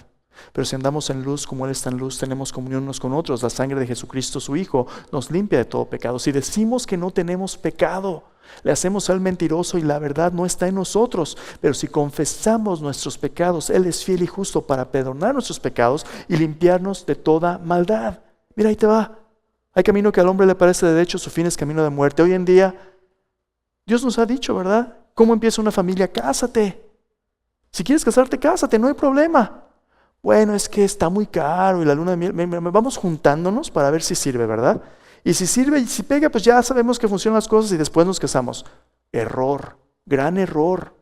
Pero si andamos en luz como Él está en luz, tenemos comunión unos con otros. La sangre de Jesucristo, su Hijo, nos limpia de todo pecado. Si decimos que no tenemos pecado, le hacemos al mentiroso y la verdad no está en nosotros. Pero si confesamos nuestros pecados, Él es fiel y justo para perdonar nuestros pecados y limpiarnos de toda maldad. Mira, ahí te va. Hay camino que al hombre le parece derecho, su fin es camino de muerte. Hoy en día, Dios nos ha dicho, ¿verdad? ¿Cómo empieza una familia? Cásate. Si quieres casarte, cásate, no hay problema. Bueno, es que está muy caro y la luna de miel. Vamos juntándonos para ver si sirve, ¿verdad? Y si sirve y si pega, pues ya sabemos que funcionan las cosas y después nos casamos. Error, gran error.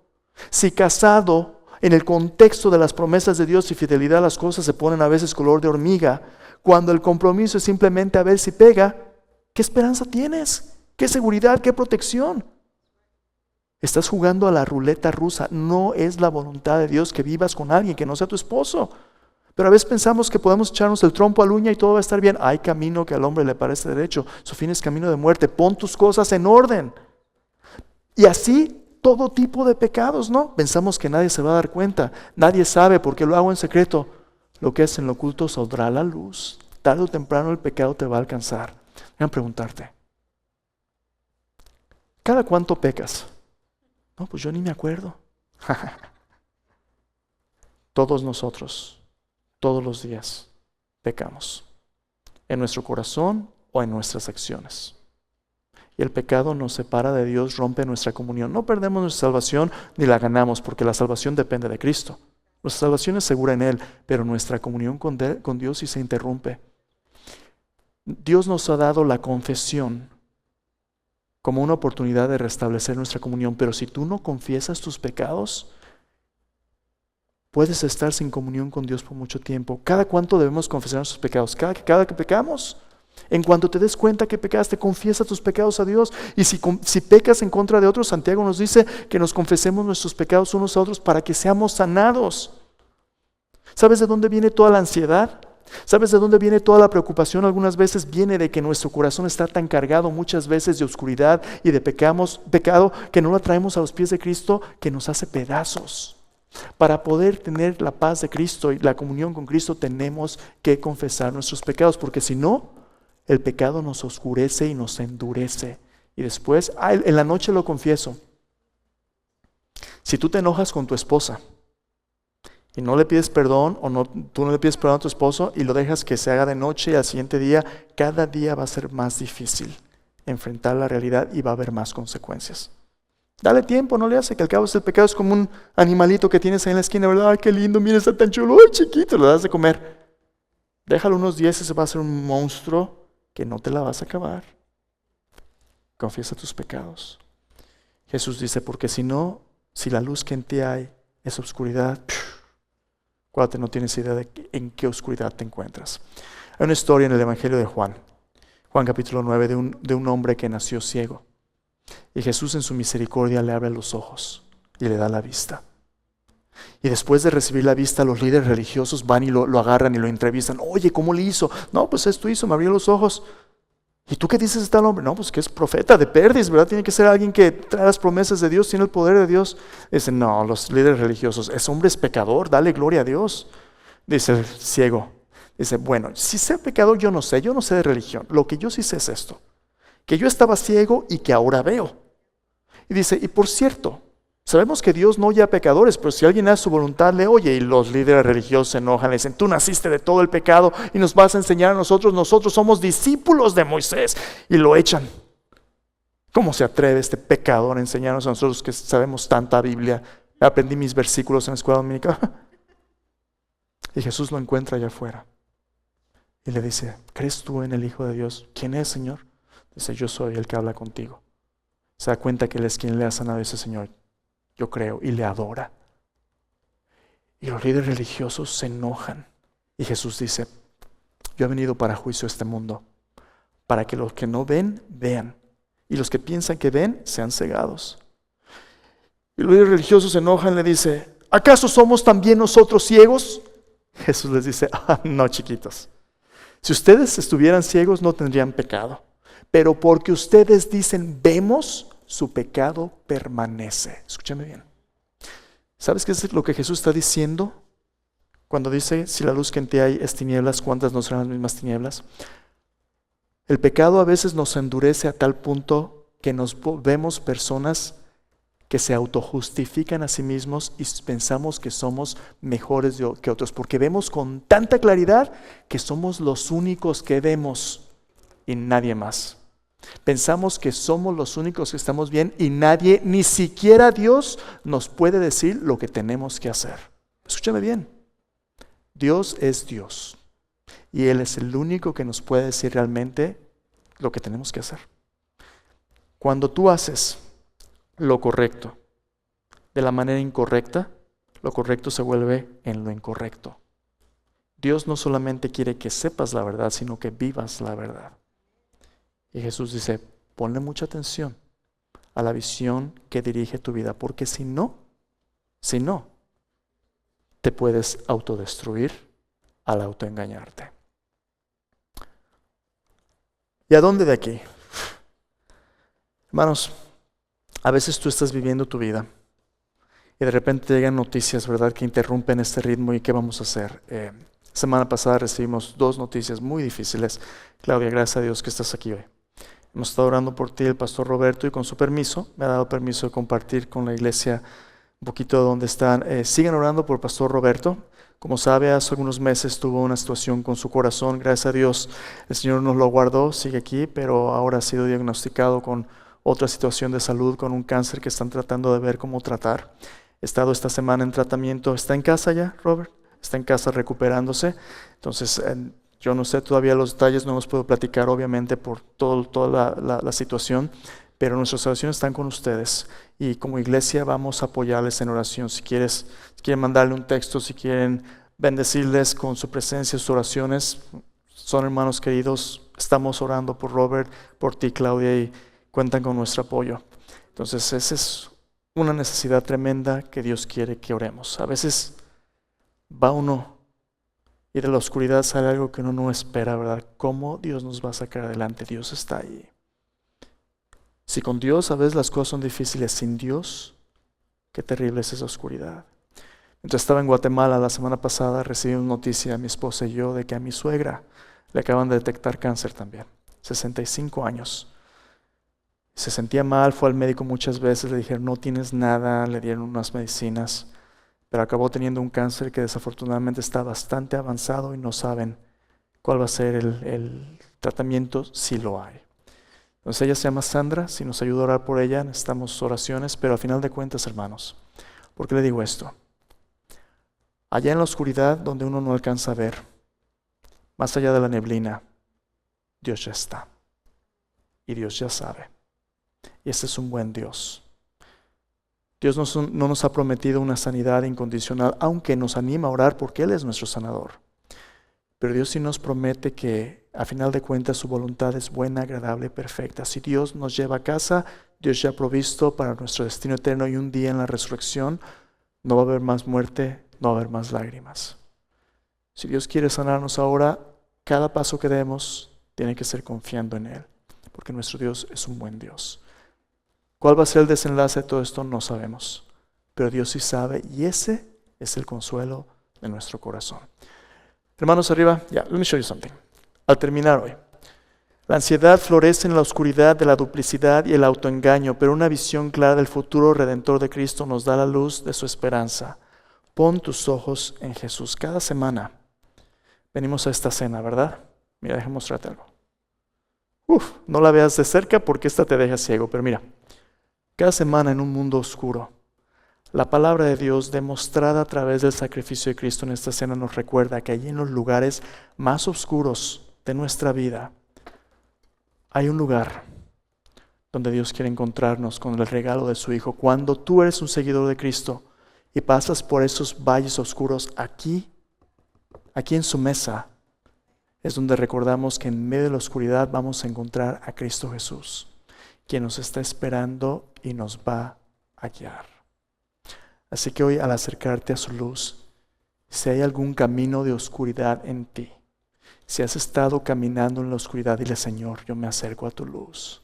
Si casado, en el contexto de las promesas de Dios y fidelidad, las cosas se ponen a veces color de hormiga. Cuando el compromiso es simplemente a ver si pega, ¿qué esperanza tienes? ¿Qué seguridad? ¿Qué protección? Estás jugando a la ruleta rusa. No es la voluntad de Dios que vivas con alguien que no sea tu esposo. Pero a veces pensamos que podemos echarnos el trompo a la uña y todo va a estar bien. Hay camino que al hombre le parece derecho, su fin es camino de muerte. Pon tus cosas en orden. Y así todo tipo de pecados, ¿no? Pensamos que nadie se va a dar cuenta. Nadie sabe porque lo hago en secreto. Lo que es en lo oculto saldrá a la luz. Tarde o temprano el pecado te va a alcanzar. Déjame preguntarte. ¿Cada cuánto pecas? No, pues yo ni me acuerdo. Todos nosotros, todos los días, pecamos. En nuestro corazón o en nuestras acciones. Y el pecado nos separa de Dios, rompe nuestra comunión. No perdemos nuestra salvación ni la ganamos, porque la salvación depende de Cristo. Nuestra salvación es segura en Él, pero nuestra comunión con Dios sí se interrumpe. Dios nos ha dado la confesión como una oportunidad de restablecer nuestra comunión, pero si tú no confiesas tus pecados, puedes estar sin comunión con Dios por mucho tiempo. ¿Cada cuánto debemos confesar nuestros pecados? Cada que pecamos. En cuanto te des cuenta que pecaste, confiesa tus pecados a Dios. Y si pecas en contra de otros, Santiago nos dice que nos confesemos nuestros pecados unos a otros para que seamos sanados. ¿Sabes de dónde viene toda la ansiedad? ¿Sabes de dónde viene toda la preocupación? Algunas veces viene de que nuestro corazón está tan cargado muchas veces de oscuridad y de pecado que no lo traemos a los pies de Cristo, que nos hace pedazos. Para poder tener la paz de Cristo y la comunión con Cristo tenemos que confesar nuestros pecados, porque si no, el pecado nos oscurece y nos endurece. Y después, en la noche lo confieso. Si tú te enojas con tu esposa y no le pides perdón, tú no le pides perdón a tu esposo y lo dejas que se haga de noche y al siguiente día, cada día va a ser más difícil enfrentar la realidad y va a haber más consecuencias. Dale tiempo, no le hace, que al cabo el pecado es como un animalito que tienes ahí en la esquina, ¿verdad? Ay, qué lindo, mira, está tan chulo, ay, chiquito, le das de comer. Déjalo unos días y se va a hacer un monstruo que no te la vas a acabar. Confiesa tus pecados. Jesús dice, porque si la luz que en ti hay es oscuridad, acuérdate, no tienes idea de en qué oscuridad te encuentras. Hay una historia en el Evangelio de Juan capítulo 9, de un hombre que nació ciego. Y Jesús en su misericordia le abre los ojos y le da la vista. Y después de recibir la vista, los líderes religiosos van y lo agarran y lo entrevistan. Oye, ¿cómo le hizo? No, pues esto hizo, me abrió los ojos. ¿Y tú qué dices de tal hombre? No, pues que es profeta de perdiz, ¿verdad? Tiene que ser alguien que trae las promesas de Dios, tiene el poder de Dios. Dicen, no, los líderes religiosos, ese hombre es pecador, dale gloria a Dios. Dice el ciego, dice, bueno, si sea pecador yo no sé de religión. Lo que yo sí sé es esto, que yo estaba ciego y que ahora veo. Y dice, y por cierto, sabemos que Dios no oye a pecadores, pero si alguien hace su voluntad, le oye. Y los líderes religiosos se enojan, le dicen, tú naciste de todo el pecado y nos vas a enseñar a nosotros somos discípulos de Moisés. Y lo echan. ¿Cómo se atreve este pecador a enseñarnos a nosotros que sabemos tanta Biblia? Aprendí mis versículos en la escuela dominical. Y Jesús lo encuentra allá afuera. Y le dice, ¿crees tú en el Hijo de Dios? ¿Quién es, Señor? Dice, yo soy el que habla contigo. Se da cuenta que Él es quien le ha sanado. Ese Señor, yo creo, y le adora. Y los líderes religiosos se enojan. Y Jesús dice, yo he venido para juicio a este mundo, para que los que no ven, vean. Y los que piensan que ven, sean cegados. Y los líderes religiosos se enojan y le dice, ¿acaso somos también nosotros ciegos? Jesús les dice, no, chiquitos. Si ustedes estuvieran ciegos no tendrían pecado. Pero porque ustedes dicen, vemos, su pecado permanece. Escúchame bien. ¿Sabes qué es lo que Jesús está diciendo? Cuando dice, si la luz que en ti hay es tinieblas, ¿cuántas no serán las mismas tinieblas? El pecado a veces nos endurece a tal punto que nos vemos personas que se autojustifican a sí mismos y pensamos que somos mejores que otros, porque vemos con tanta claridad que somos los únicos que vemos y nadie más. Pensamos que somos los únicos que estamos bien y nadie, ni siquiera Dios, nos puede decir lo que tenemos que hacer. Escúchame bien, Dios es Dios y Él es el único que nos puede decir realmente lo que tenemos que hacer. Cuando tú haces lo correcto de la manera incorrecta, lo correcto se vuelve en lo incorrecto. Dios no solamente quiere que sepas la verdad, sino que vivas la verdad. Y Jesús dice, ponle mucha atención a la visión que dirige tu vida, porque si no, te puedes autodestruir al autoengañarte. ¿Y a dónde de aquí? Hermanos, a veces tú estás viviendo tu vida y de repente llegan noticias, ¿verdad?, que interrumpen este ritmo y ¿qué vamos a hacer? Semana pasada recibimos 2 noticias muy difíciles. Claudia, gracias a Dios que estás aquí hoy. Hemos estado orando por ti, el pastor Roberto, y con su permiso, me ha dado permiso de compartir con la iglesia un poquito de dónde están. Sigan orando por el pastor Roberto. Como sabe, hace algunos meses tuvo una situación con su corazón. Gracias a Dios, el Señor nos lo guardó, sigue aquí, pero ahora ha sido diagnosticado con otra situación de salud, con un cáncer que están tratando de ver cómo tratar. He estado esta semana en tratamiento. ¿Está en casa ya, Robert? Está en casa recuperándose. Entonces, yo no sé todavía los detalles, no los puedo platicar obviamente por toda la situación, pero nuestras oraciones están con ustedes y como iglesia vamos a apoyarles en oración. Si quieren mandarle un texto, si quieren bendecirles con su presencia, sus oraciones, son hermanos queridos, estamos orando por Robert, por ti, Claudia, y cuentan con nuestro apoyo. Entonces, esa es una necesidad tremenda que Dios quiere que oremos. A veces va uno y de la oscuridad sale algo que uno no espera, ¿verdad? ¿Cómo Dios nos va a sacar adelante? Dios está ahí. Si con Dios a veces las cosas son difíciles, sin Dios, qué terrible es esa oscuridad. Entonces estaba en Guatemala la semana pasada, recibí una noticia, mi esposa y yo, de que a mi suegra le acaban de detectar cáncer también, 65 años. Se sentía mal, fue al médico muchas veces, le dijeron no tienes nada, le dieron unas medicinas, pero acabó teniendo un cáncer que desafortunadamente está bastante avanzado y no saben cuál va a ser el tratamiento, si lo hay. Entonces ella se llama Sandra, si nos ayuda a orar por ella, necesitamos oraciones, pero al final de cuentas, hermanos, ¿por qué le digo esto? Allá en la oscuridad donde uno no alcanza a ver, más allá de la neblina, Dios ya está. Y Dios ya sabe. Y este es un buen Dios. Dios no nos ha prometido una sanidad incondicional, aunque nos anima a orar porque Él es nuestro sanador. Pero Dios sí nos promete que a final de cuentas su voluntad es buena, agradable y perfecta. Si Dios nos lleva a casa, Dios ya ha provisto para nuestro destino eterno y un día en la resurrección no va a haber más muerte, no va a haber más lágrimas. Si Dios quiere sanarnos ahora, cada paso que demos tiene que ser confiando en Él, porque nuestro Dios es un buen Dios. ¿Cuál va a ser el desenlace de todo esto? No sabemos, pero Dios sí sabe y ese es el consuelo de nuestro corazón. Hermanos arriba, let me show you something. Al terminar hoy, la ansiedad florece en la oscuridad de la duplicidad y el autoengaño, pero una visión clara del futuro redentor de Cristo nos da la luz de su esperanza. Pon tus ojos en Jesús. Cada semana venimos a esta cena, ¿verdad? Mira, déjame mostrarte algo. No la veas de cerca porque esta te deja ciego, pero mira. Cada semana en un mundo oscuro, la palabra de Dios demostrada a través del sacrificio de Cristo en esta cena nos recuerda que allí en los lugares más oscuros de nuestra vida hay un lugar donde Dios quiere encontrarnos con el regalo de su Hijo. Cuando tú eres un seguidor de Cristo y pasas por esos valles oscuros, aquí en su mesa es donde recordamos que en medio de la oscuridad vamos a encontrar a Cristo Jesús, quien nos está esperando y nos va a guiar. Así que hoy, al acercarte a su luz, si hay algún camino de oscuridad en ti, Si has estado caminando en la oscuridad, dile: Señor, yo me acerco a tu luz.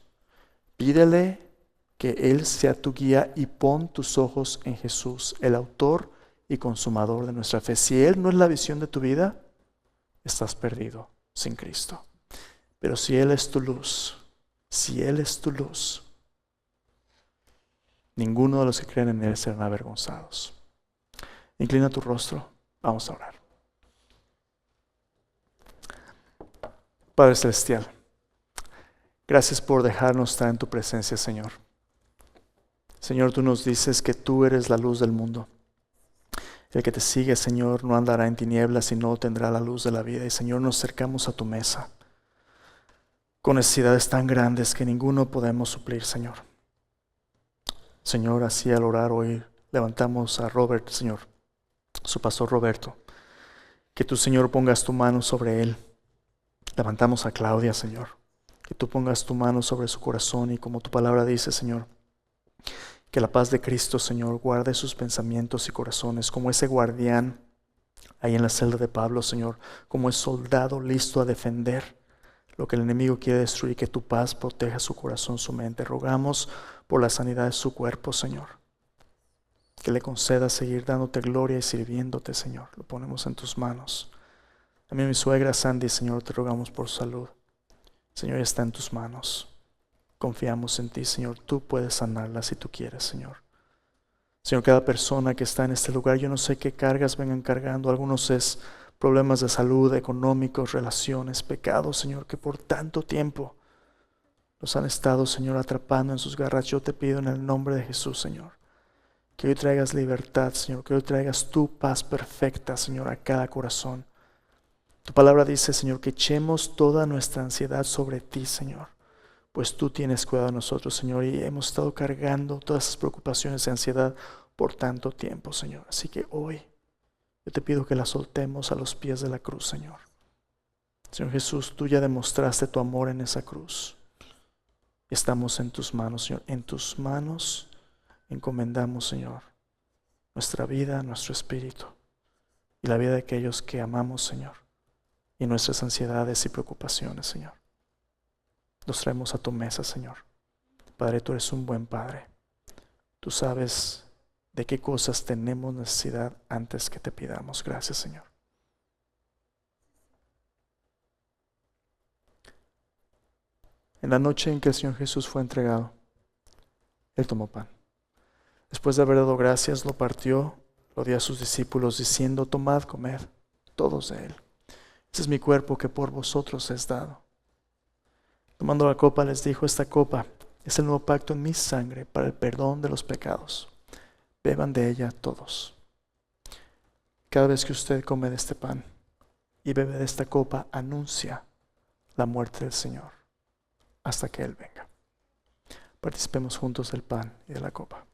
Pídele que Él sea tu guía y pon tus ojos en Jesús, el autor y consumador de nuestra fe. Si Él no es la visión de tu vida, estás perdido sin Cristo. Pero si Él es tu luz, si Él es tu luz, ninguno de los que creen en Él serán avergonzados. Inclina tu rostro, vamos a orar. Padre Celestial, gracias por dejarnos estar en tu presencia, Señor. Señor, tú nos dices que tú eres la luz del mundo. El que te sigue, Señor, no andará en tinieblas, sino tendrá la luz de la vida. Y, Señor, nos acercamos a tu mesa con necesidades tan grandes que ninguno podemos suplir, Señor. Señor, así al orar hoy levantamos a Robert, Señor, su pastor Roberto. Que tú, Señor, pongas tu mano sobre él. Levantamos a Claudia, Señor. Que tú pongas tu mano sobre su corazón y, como tu palabra dice, Señor, que la paz de Cristo, Señor, guarde sus pensamientos y corazones, como ese guardián ahí en la celda de Pablo, Señor, como ese soldado listo a defender lo que el enemigo quiere destruir, que tu paz proteja su corazón, su mente. Rogamos por la sanidad de su cuerpo, Señor. Que le conceda seguir dándote gloria y sirviéndote, Señor. Lo ponemos en tus manos. También mi suegra Sandy, Señor, te rogamos por salud. Señor, está en tus manos. Confiamos en ti, Señor. Tú puedes sanarla si tú quieres, Señor. Señor, cada persona que está en este lugar, yo no sé qué cargas vengan cargando. Algunos es problemas de salud, económicos, relaciones, pecados, Señor, que por tanto tiempo los han estado, Señor, atrapando en sus garras. Yo te pido en el nombre de Jesús, Señor, que hoy traigas libertad, Señor, que hoy traigas tu paz perfecta, Señor, a cada corazón. Tu palabra dice, Señor, que echemos toda nuestra ansiedad sobre ti, Señor, pues tú tienes cuidado de nosotros, Señor, y hemos estado cargando todas esas preocupaciones y ansiedad por tanto tiempo, Señor. Así que hoy yo te pido que las soltemos a los pies de la cruz, Señor. Señor Jesús, tú ya demostraste tu amor en esa cruz. Estamos en tus manos, Señor. En tus manos encomendamos, Señor, nuestra vida, nuestro espíritu y la vida de aquellos que amamos, Señor, y nuestras ansiedades y preocupaciones, Señor. Los traemos a tu mesa, Señor. Padre, tú eres un buen Padre. Tú sabes de qué cosas tenemos necesidad antes que te pidamos. Gracias, Señor. En la noche en que el Señor Jesús fue entregado, Él tomó pan. Después de haber dado gracias, lo partió, lo dio a sus discípulos, diciendo: tomad, comed, todos de él. Este es mi cuerpo que por vosotros es dado. Tomando la copa, les dijo: esta copa es el nuevo pacto en mi sangre para el perdón de los pecados. Beban de ella todos. Cada vez que usted come de este pan y bebe de esta copa, anuncia la muerte del Señor hasta que Él venga. Participemos juntos del pan y de la copa.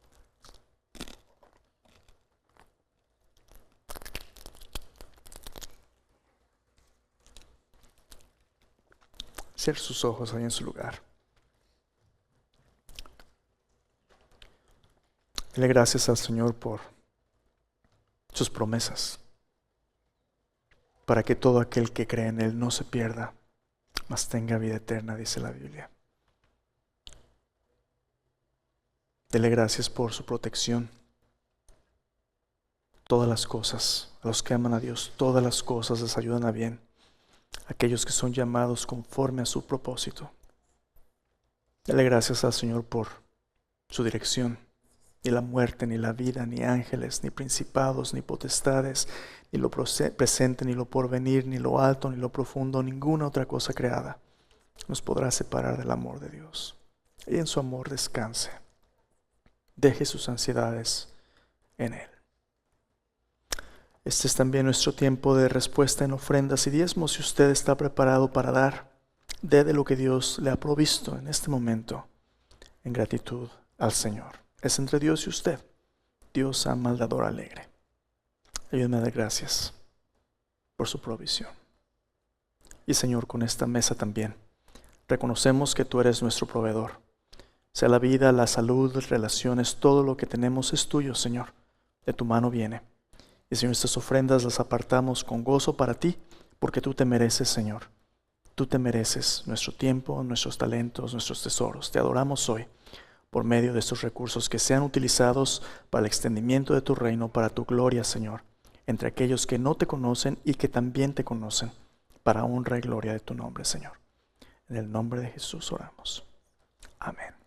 Cierre sus ojos ahí en su lugar. Dele gracias al Señor por sus promesas, para que todo aquel que cree en Él no se pierda, mas tenga vida eterna, dice la Biblia. Dele gracias por su protección. Todas las cosas, a los que aman a Dios, todas las cosas les ayudan a bien. Aquellos que son llamados conforme a su propósito. Dele gracias al Señor por su dirección. Ni la muerte, ni la vida, ni ángeles, ni principados, ni potestades, ni lo presente, ni lo porvenir, ni lo alto, ni lo profundo, ninguna otra cosa creada nos podrá separar del amor de Dios. Y en su amor descanse. Deje sus ansiedades en Él. Este es también nuestro tiempo de respuesta en ofrendas y diezmos. Si usted está preparado para dar, dé de lo que Dios le ha provisto en este momento en gratitud al Señor. Es entre Dios y usted. Dios ama al dador alegre. Ayúdame a dar gracias por su provisión. Y Señor, con esta mesa también reconocemos que tú eres nuestro proveedor. Sea la vida, la salud, las relaciones, todo lo que tenemos es tuyo, Señor. De tu mano viene. Y Señor, estas ofrendas las apartamos con gozo para ti, porque tú te mereces, Señor. Tú te mereces nuestro tiempo, nuestros talentos, nuestros tesoros. Te adoramos hoy por medio de estos recursos que sean utilizados para el extendimiento de tu reino, para tu gloria, Señor, entre aquellos que no te conocen y que también te conocen, para honra y gloria de tu nombre, Señor. En el nombre de Jesús oramos. Amén.